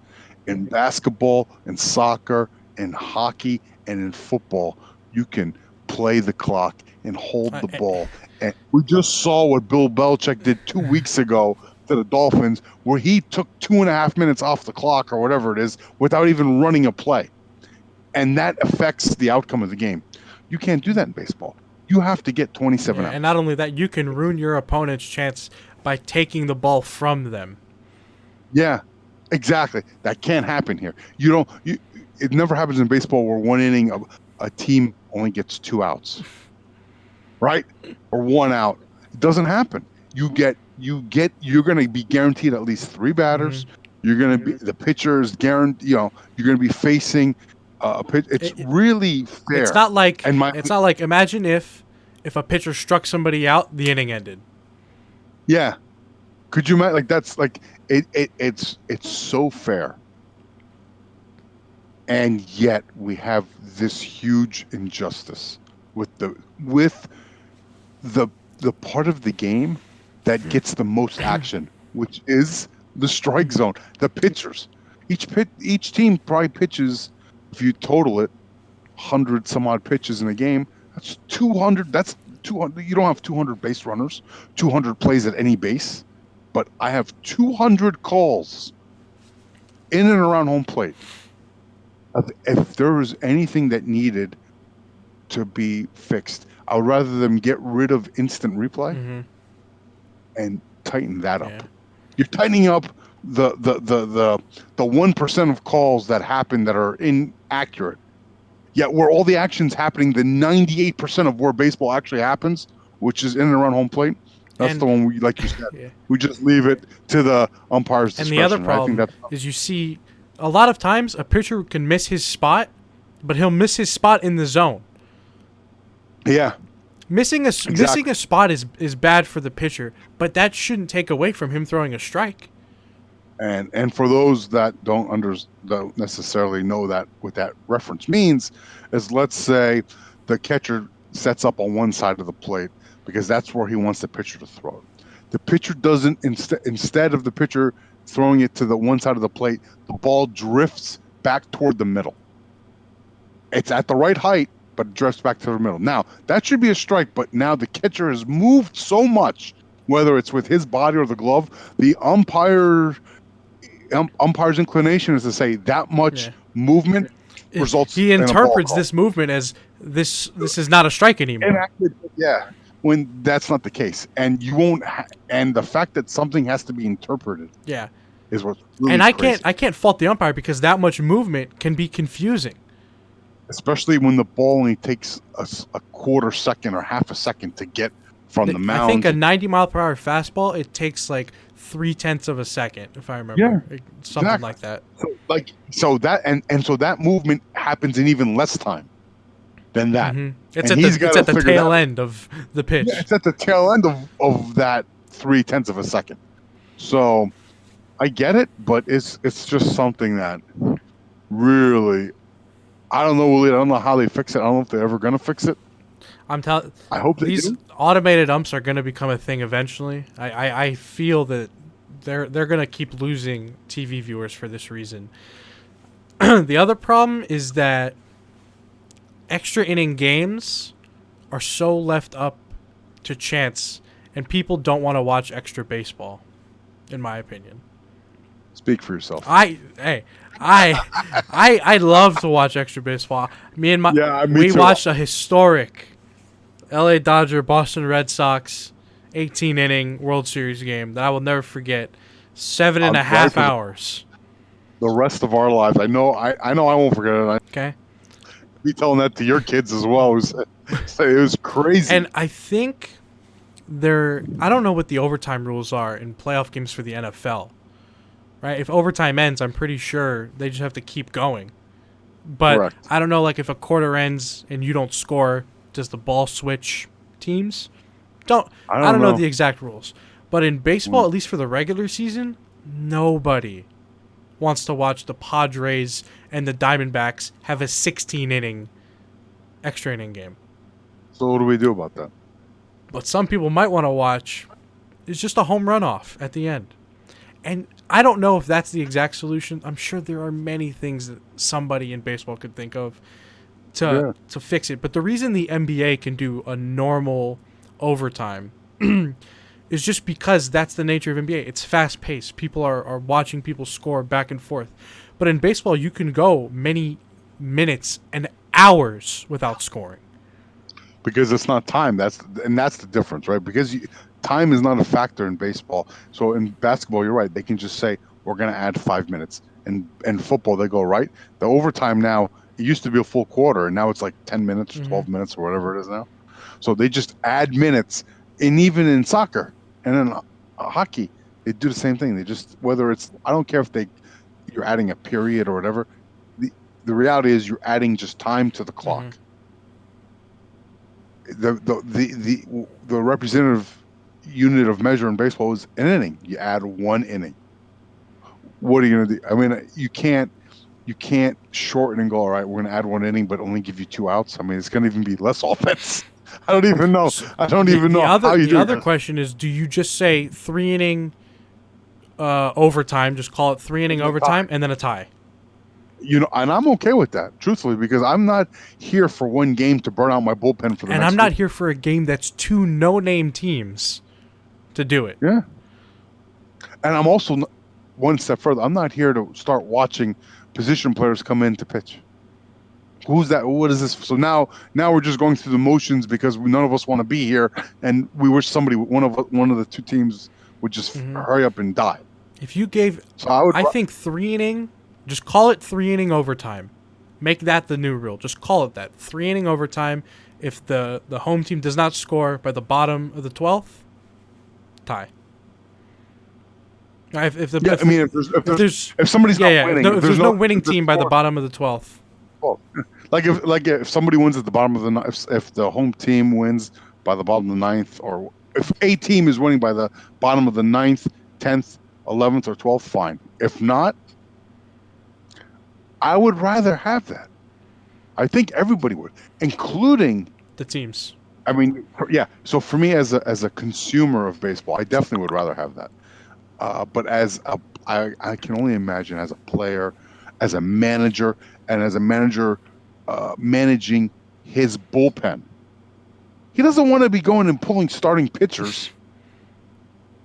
In basketball, in soccer, in hockey, and in football, you can play the clock and hold the ball. And we just saw what Bill Belichick did 2 weeks ago to the Dolphins, where he took 2.5 minutes off the clock or whatever it is without even running a play. And that affects the outcome of the game. You can't do that in baseball. You have to get 27 outs. And not only that, you can ruin your opponent's chance by taking the ball from them. Yeah, exactly. That can't happen here. It never happens in baseball where one inning of a team only gets 2 outs, right? Or 1 out. It doesn't happen. You're going to be guaranteed at least 3 batters. You're going to be, the pitcher is guaranteed, you're going to be facing a pitch. It's really fair. It's not like imagine if a pitcher struck somebody out, the inning ended. Yeah. Could you imagine? Like, that's like it's so fair. And yet we have this huge injustice with the part of the game that gets the most action, which is the strike zone. The pitchers, each team probably pitches, if you total it, 100 some odd pitches in a game. That's 200. That's 200. You don't have 200 base runners, 200 plays at any base, but I have 200 calls in and around home plate. If there was anything that needed to be fixed, I would rather them get rid of instant replay Mm-hmm. and tighten that up. Yeah. You're tightening up the 1% of calls that happen that are inaccurate. Yet where all the action's happening, the 98% of where baseball actually happens, which is in and around home plate, that's the one we, like you said, Yeah. we just leave it to the umpire's And discretion. the other I think problem that's is you see a lot of times a pitcher can miss his spot, but he'll miss his spot in the zone. yeah. Missing a spot is bad for the pitcher, but that shouldn't take away from him throwing a strike. And for those that don't necessarily know that what that reference means is, let's say the catcher sets up on one side of the plate because that's where he wants the pitcher to throw it. The pitcher doesn't instead of the pitcher throwing it to the one side of the plate, the ball drifts back toward the middle. It's at the right height, but it drifts back to the middle. Now, that should be a strike, but now the catcher has moved so much, whether it's with his body or the glove, the umpire's inclination is to say that much movement results. He in interprets a ball this movement as this is not a strike anymore. Yeah, when that's not the case, and you won't. And the fact that something has to be interpreted. Yeah, is what's really and crazy. I can't fault the umpire because that much movement can be confusing. Especially when the ball only takes a quarter second or half a second to get from the mound. I think a 90-mile-per-hour fastball, it takes like 0.3 of a second, if I remember. Yeah, something like that. So that movement happens in even less time than that. Mm-hmm. It's at the tail end of the pitch. Yeah, it's at the tail end of that 0.3 of a second. So I get it, but it's just something that really, I don't know, Waleed. I don't know how they fix it. I don't know if they're ever going to fix it. I hope these automated umps are going to become a thing eventually. I feel that they're going to keep losing TV viewers for this reason. The other problem is that extra inning games are so left up to chance, and people don't want to watch extra baseball, in my opinion. Speak for yourself. I love to watch extra baseball. We watched a historic LA Dodger Boston Red Sox 18-inning World Series game that I will never forget. 7.5 hours. The rest of our lives, I know I won't forget it. Okay. Be telling that to your kids as well. It was crazy. And I think I don't know what the overtime rules are in playoff games for the NFL. Right? If overtime ends, I'm pretty sure they just have to keep going. But correct. I don't know, like if a quarter ends and you don't score, does the ball switch teams? I don't know the exact rules. But in baseball, at least for the regular season, nobody wants to watch the Padres and the Diamondbacks have a 16-inning extra inning game. So what do we do about that? What some people might want to watch is just a home run off at the end. And I don't know if that's the exact solution. I'm sure there are many things that somebody in baseball could think of to fix it. But the reason the NBA can do a normal overtime is just because that's the nature of NBA. It's fast-paced. People are watching people score back and forth. But in baseball, you can go many minutes and hours without scoring. Because it's not time. That's the difference, right? Because time is not a factor in baseball. So in basketball, you're right. They can just say, we're going to add 5 minutes. And in football, they go, right? The overtime now, it used to be a full quarter, and now it's like 10 minutes, 12 minutes, or whatever it is now. So they just add minutes. And even in soccer and in hockey, they do the same thing. They just, whether it's, I don't care if you're adding a period or whatever. The reality is you're adding just time to the clock. The representative unit of measure in baseball is an inning. You add 1 inning. What are you going to do? I mean, you can't shorten and go, all right, we're going to add 1 inning, but only give you 2 outs. I mean, it's going to even be less offense. I don't even know. The other question is, do you just say 3-inning overtime, just call it 3-inning overtime, and then a tie? And I'm okay with that, truthfully, because I'm not here for one game to burn out my bullpen for the next And I'm not here for a game that's 2 no-name teams to do it. Yeah. And I'm also one step further. I'm not here to start watching position players come in to pitch. Who's that? What is this? So now we're just going through the motions because none of us want to be here, and we wish one of the two teams would just hurry up and die. If you gave, I think 3-inning, just call it 3-inning overtime. Make that the new rule. Just call it that 3-inning overtime. If the home team does not score by the bottom of the 12th, tie. If somebody's not winning, if there's no winning team by the bottom of the 12th. Well, if somebody wins at the bottom of the ninth, if the home team wins by the bottom of the ninth, or if a team is winning by the bottom of the 9th, 10th, 11th, or 12th, fine. If not, I would rather have that. I think everybody would, including the teams. I mean, yeah. So for me, as a consumer of baseball, I definitely would rather have that. But I can only imagine as a player, as a manager, and as a manager managing his bullpen. He doesn't want to be going and pulling starting pitchers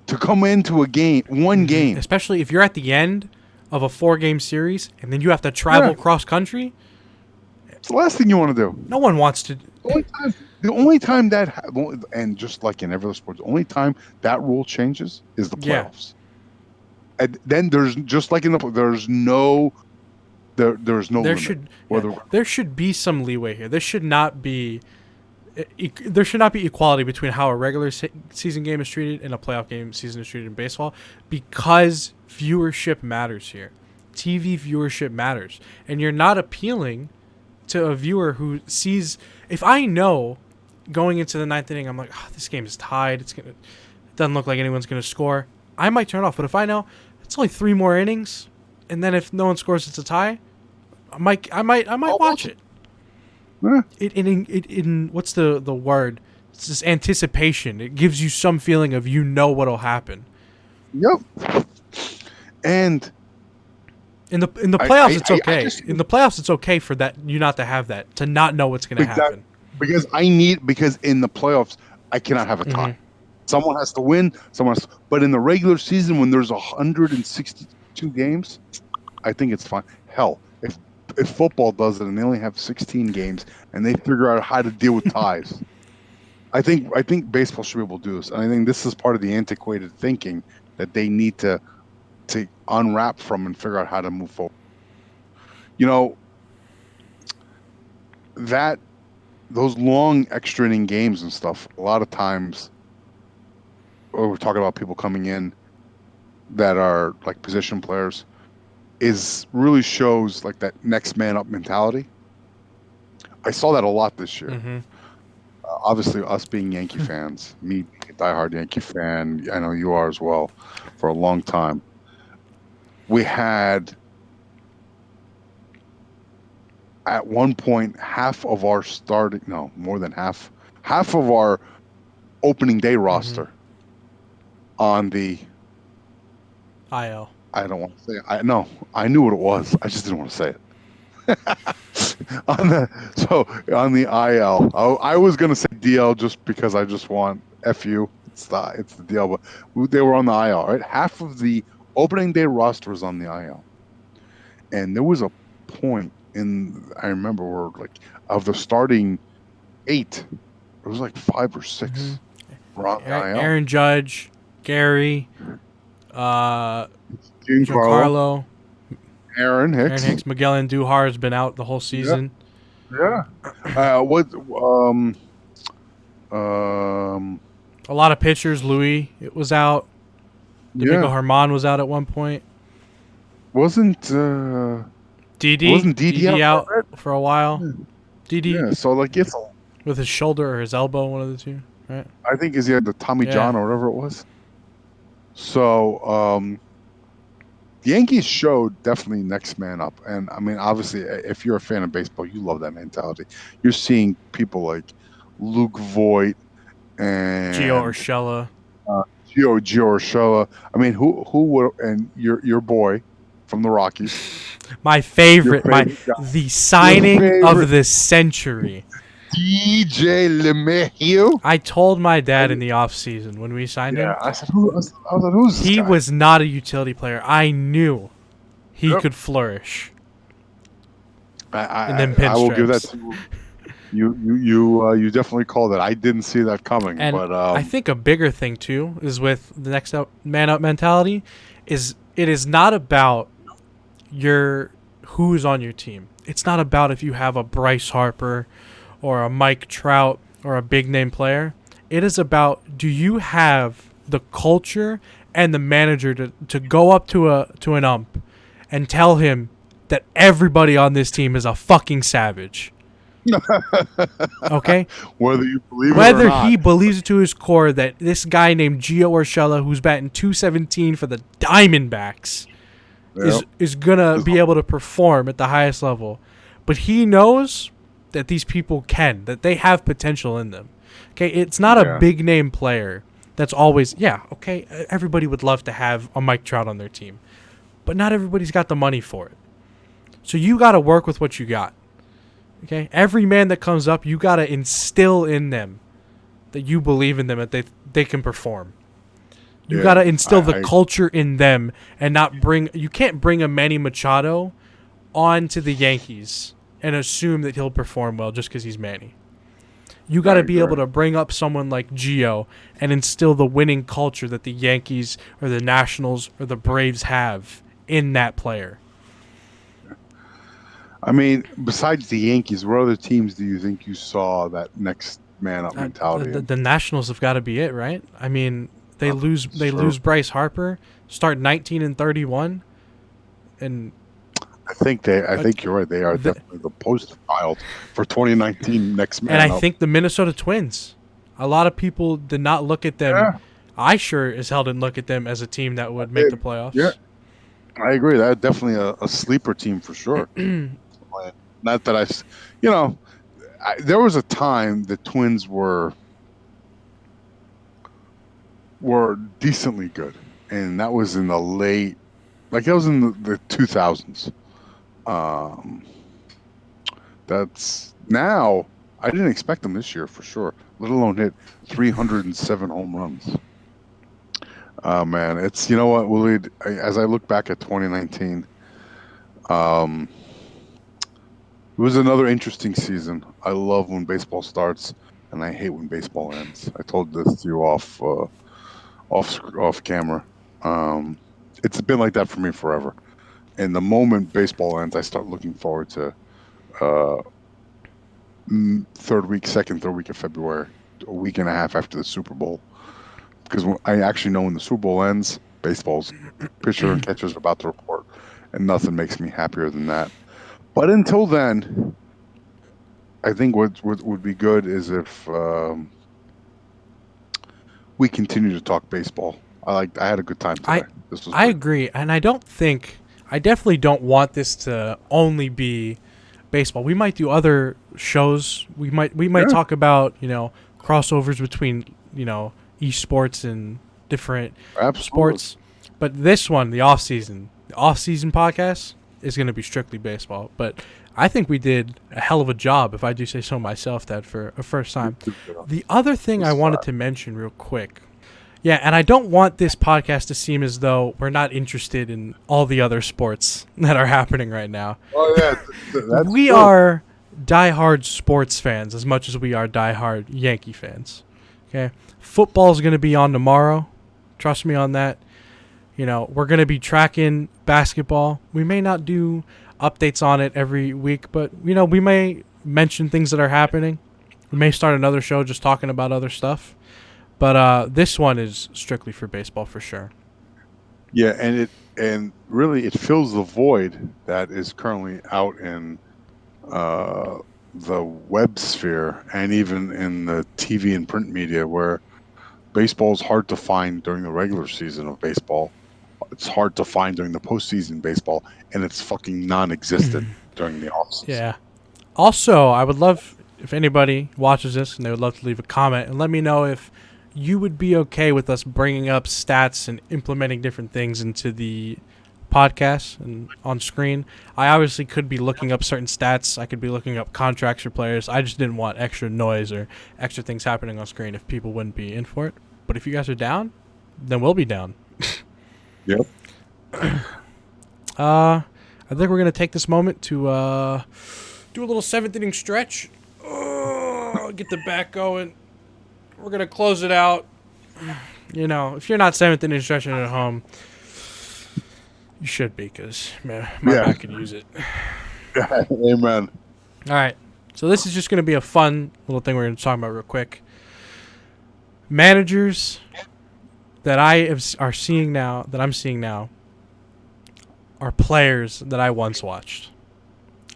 to come into a game, one game. Especially if you're at the end of a 4-game series and then you have to travel cross country. It's the last thing you want to do. No one wants to. The only time and just like in every other sport, the only time that rule changes is the playoffs. And then there's just like in the there's no limit. There should be some leeway here. There should not be equality between how a regular season game is treated and a playoff game season is treated in baseball, because viewership matters here. TV viewership matters, and you're not appealing to a viewer who sees. If I know going into the 9th inning, I'm like, this game is tied. It doesn't look like anyone's gonna score. I might turn it off. But if I know it's only 3 more innings, and then if no one scores, it's a tie, I might watch it. Yeah. In what's the word? It's this anticipation. It gives you some feeling of what'll happen. Yep. And in the playoffs, it's okay. In the playoffs, it's okay for that you not to have that, to not know what's going to happen. Because in the playoffs, I cannot have a tie. Mm-hmm. Someone has to win. But in the regular season, when there's 162 games, I think it's fine. Hell, if football does it and they only have 16 games and they figure out how to deal with ties, I think baseball should be able to do this. And I think this is part of the antiquated thinking that they need to unwrap from and figure out how to move forward. Those long extra inning games and stuff, a lot of times, we're talking about people coming in that are like position players, really shows like that next man up mentality. I saw that a lot this year. Mm-hmm. Obviously, us being Yankee fans, me being a diehard Yankee fan, I know you are as well, for a long time. We had, at one point, more than half of our opening day roster on the IL. I don't want to say it. I knew what it was. I just didn't want to say it. on the IL, I was gonna say DL just because I just want FU. It's the DL, but they were on the IL. Right, half of the opening day roster was on the IL, and there was a point I remember where like of the starting 8, it was like 5 or 6 were on the IL. Aaron Judge, Gary, Giancarlo, Aaron Hicks, Miguel Andujar has been out the whole season. Yeah. A lot of pitchers. Louis was out. Domingo Germán was out at one point. Wasn't Didi out for a while? Yeah. Didi. Yeah. So like it's with his shoulder or his elbow, one of the two, right? I think he had the Tommy John or whatever it was. So the Yankees showed definitely next man up. And, I mean, obviously, if you're a fan of baseball, you love that mentality. You're seeing people like Luke Voigt and Gio Urshela. Gio Urshela. I mean, who would, and your boy from the Rockies. My favorite the signing of the century. DJ LeMahieu. I told my dad in the offseason when we signed him. I said, who's this He guy? was not a utility player. I knew he could flourish. in them I will give that pinstripes. to you definitely called it. I didn't see that coming, And but I think a bigger thing too is with the next up man up mentality is it is not about your who's on your team. It's not about if you have a Bryce Harper or a Mike Trout or a big name player. It is about, do you have the culture and the manager to go up to an ump and tell him that everybody on this team is a fucking savage. Okay? whether you believe it or Whether not, he believes it to his core that this guy named Gio Urshela, who's batting .217 for the Diamondbacks, is gonna be able to perform at the highest level, but he knows that these people can, that they have potential in them. Okay, it's not a big name player that's always okay. Everybody would love to have a Mike Trout on their team, but not everybody's got the money for it. So you got to work with what you got. Okay, every man that comes up, you got to instill in them that you believe in them, that they can perform. You got to instill the culture in them and not bring... You can't bring a Manny Machado onto the Yankees and assume that he'll perform well just because he's Manny. You got to be able to bring up someone like Gio and instill the winning culture that the Yankees or the Nationals or the Braves have in that player. I mean, besides the Yankees, what other teams do you think you saw that next man up mentality? The Nationals have got to be it, right? I mean... They lose Bryce Harper, start 19-31, and I think you're right. They are definitely the poster child for 2019 next man. And I think the Minnesota Twins. A lot of people did not look at them. Yeah. I sure as hell didn't look at them as a team that would make the playoffs. Yeah, I agree. That's definitely a sleeper team for sure. Not that there was a time the Twins were decently good, and that was in the late, that was in the 2000s. That's now. I didn't expect them this year for sure, let alone hit 307 home runs. Man, it's, you know what, Waleed, as I look back at 2019, it was another interesting season. I love when baseball starts, and I hate when baseball ends. I told this to you off camera. It's been like that for me forever. And the moment baseball ends, I start looking forward to third week of February, a week and a half after the Super Bowl, because I actually know when the Super Bowl ends, baseball's pitcher and catchers are about to report, and nothing makes me happier than that. But until then, I think what would be good is if we continue to talk baseball. I had a good time today. I agree, and I definitely don't want this to only be baseball. We might do other shows. We might talk about, crossovers between, esports and different sports. But this one, the Offseason podcast, is going to be strictly baseball. But I think we did a hell of a job, if I do say so myself, that for a first time. The other thing I wanted to mention real quick. Yeah, and I don't want this podcast to seem as though we're not interested in all the other sports that are happening right now. Oh, yeah. We are diehard sports fans as much as we are diehard Yankee fans. Okay? Football is going to be on tomorrow. Trust me on that. We're going to be tracking basketball. We may not do updates on it every week, but, we may mention things that are happening. We may start another show just talking about other stuff. But this one is strictly for baseball for sure. Yeah, and really it fills the void that is currently out in the web sphere and even in the TV and print media, where baseball is hard to find during the regular season of baseball. It's hard to find during the postseason baseball, and it's fucking non-existent during the offseason. Yeah. Also, I would love if anybody watches this and they would love to leave a comment and let me know if you would be okay with us bringing up stats and implementing different things into the podcast and on screen. I obviously could be looking up certain stats. I could be looking up contracts for players. I just didn't want extra noise or extra things happening on screen if people wouldn't be in for it. But if you guys are down, then we'll be down. Yep. I I think we're going to take this moment to do a little 7th inning stretch. Get the back going. We're going to close it out. You know, if you're not 7th inning stretching at home, you should be, because my back could use it. Amen. All right. So this is just going to be a fun little thing we're going to talk about real quick. Managers that I'm seeing now are players that I once watched.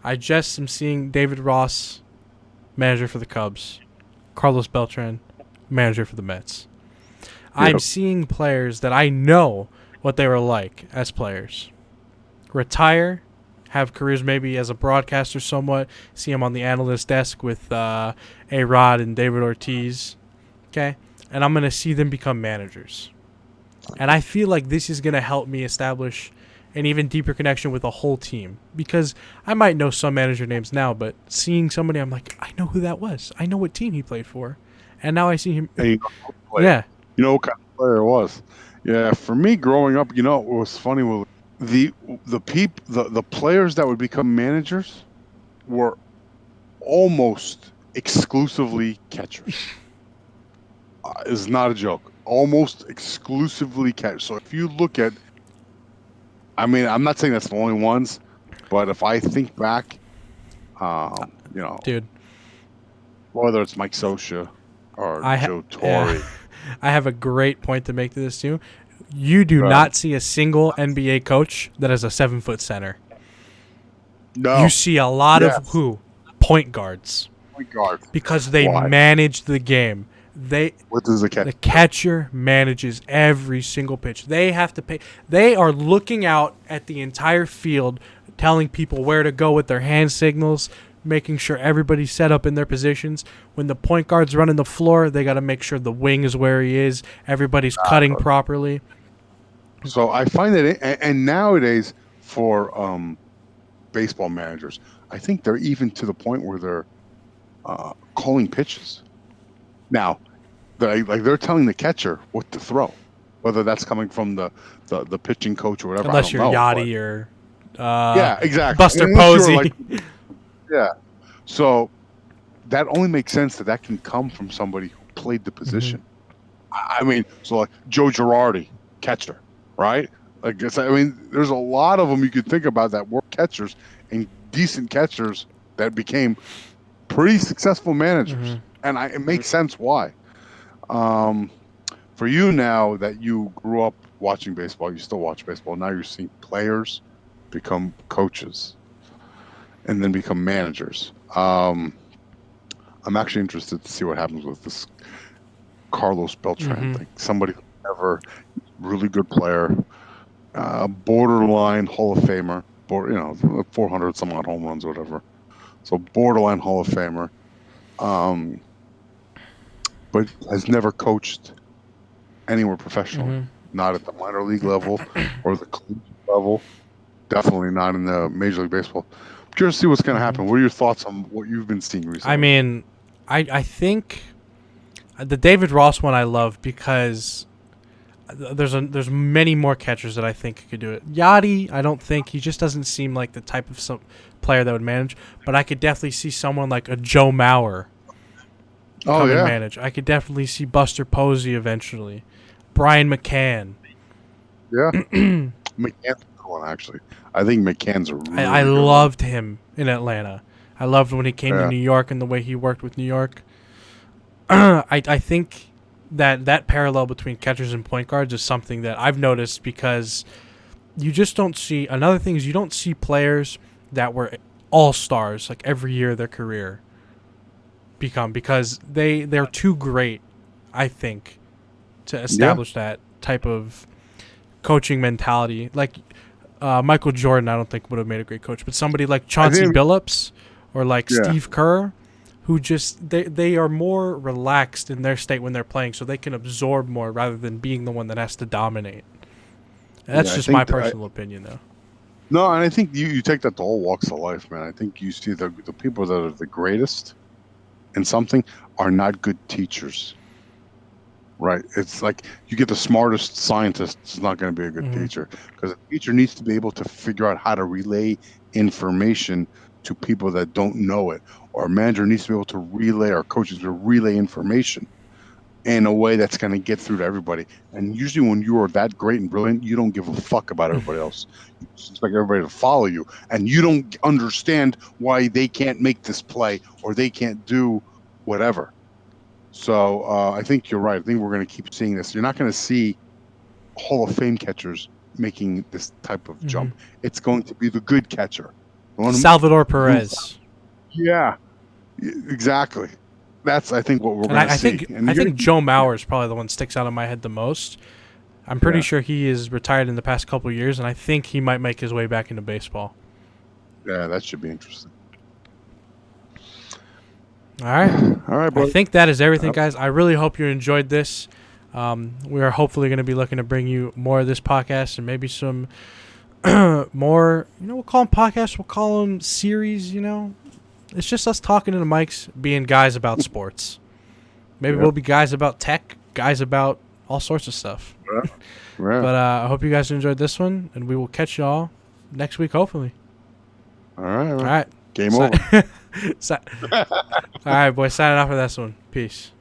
I just am seeing David Ross, manager for the Cubs, Carlos Beltran, manager for the Mets. Yep. I'm seeing players that I know what they were like as players. Retire, have careers maybe as a broadcaster somewhat, see them on the analyst desk with A-Rod and David Ortiz. Okay? And I'm going to see them become managers. And I feel like this is going to help me establish an even deeper connection with the whole team. Because I might know some manager names now, but seeing somebody, I'm like, I know who that was. I know what team he played for. And now I see him. You know what kind of player it was. Yeah, for me growing up, you know, it was funny with the players that would become managers were almost exclusively catchers. It's not a joke. Almost exclusively catchers. So if you look at, I mean, I'm not saying that's the only ones, but if I think back, you know, dude, whether it's Mike Scioscia or Joe Torre. Yeah. I have a great point to make to this too. You do not see a single NBA coach that has a 7-foot center. No. You see a lot of point guards. Point guards. Because they manage the game. What does the catcher? The catcher manages every single pitch. They have to pay. They are looking out at the entire field, telling people where to go with their hand signals, making sure everybody's set up in their positions. When the point guard's running the floor, they got to make sure the wing is where he is. Everybody's cutting properly. So I find that, and nowadays for baseball managers, I think they're even to the point where they're calling pitches. Now, they're telling the catcher what to throw, whether that's coming from the pitching coach or whatever. Unless you're Yachty or exactly. Buster Posey. So that only makes sense that can come from somebody who played the position. Mm-hmm. I mean, so like Joe Girardi, catcher, right? I mean, there's a lot of them you could think about that were catchers and decent catchers that became pretty successful managers. Mm-hmm. And it makes sense why. For you now that you grew up watching baseball, you still watch baseball. Now you're seeing players become coaches and then become managers. I'm actually interested to see what happens with this Carlos Beltran thing. Somebody who never really good player, borderline Hall of Famer, 400 some odd home runs or whatever. So borderline Hall of Famer. But has never coached anywhere professionally. Not at the minor league level or the collegiate level. Definitely not in the Major League Baseball. I'm curious to see what's going to happen. What are your thoughts on what you've been seeing recently? I mean, I think the David Ross one I love because there's many more catchers that I think could do it. Yachty, I don't think. He just doesn't seem like the type of player that would manage. But I could definitely see someone like a Joe Mauer come and manage. I could definitely see Buster Posey eventually. Brian McCann. Yeah. McCann's a good one, actually. I think McCann's a really I loved him in Atlanta. I loved when he came to New York and the way he worked with New York. I think that parallel between catchers and point guards is something that I've noticed because you just don't see. Another thing is you don't see players that were all-stars like every year of their career become because they're too great, I think, to establish that type of coaching mentality. Like Michael Jordan, I don't think would have made a great coach, but somebody like Chauncey Billups or like Steve Kerr, who just they are more relaxed in their state when they're playing, so they can absorb more rather than being the one that has to dominate. And that's just my personal opinion, though. No, and I think you take that to all walks of life, man. I think you see the people that are the greatest in something are not good teachers. right? It's like you get the smartest scientist, it's not going to be a good teacher, because a teacher needs to be able to figure out how to relay information to people that don't know it, or a manager needs to be able to relay, or coaches to relay information in a way that's going to get through to everybody. And usually when you are that great and brilliant, you don't give a fuck about everybody else. You just expect everybody to follow you, and you don't understand why they can't make this play or they can't do whatever. So I think you're right. I think we're going to keep seeing this. You're not going to see Hall of Fame catchers making this type of jump. It's going to be the good catcher. Salvador Perez. Yeah, exactly. That's, I think, what we're going to see. I think Joe Mauer is probably the one that sticks out in my head the most. I'm pretty sure he is retired in the past couple of years, and I think he might make his way back into baseball. Yeah, that should be interesting. All right, buddy. I think that is everything, guys. I really hope you enjoyed this. We are hopefully going to be looking to bring you more of this podcast and maybe some more. We'll call them podcasts. We'll call them series. It's just us talking to the mics, being guys about sports. Maybe we'll be guys about tech, guys about all sorts of stuff. Yeah. But I hope you guys enjoyed this one, and we will catch y'all next week, hopefully. All right. All right. Game over. All right, boys. Signing off for this one. Peace.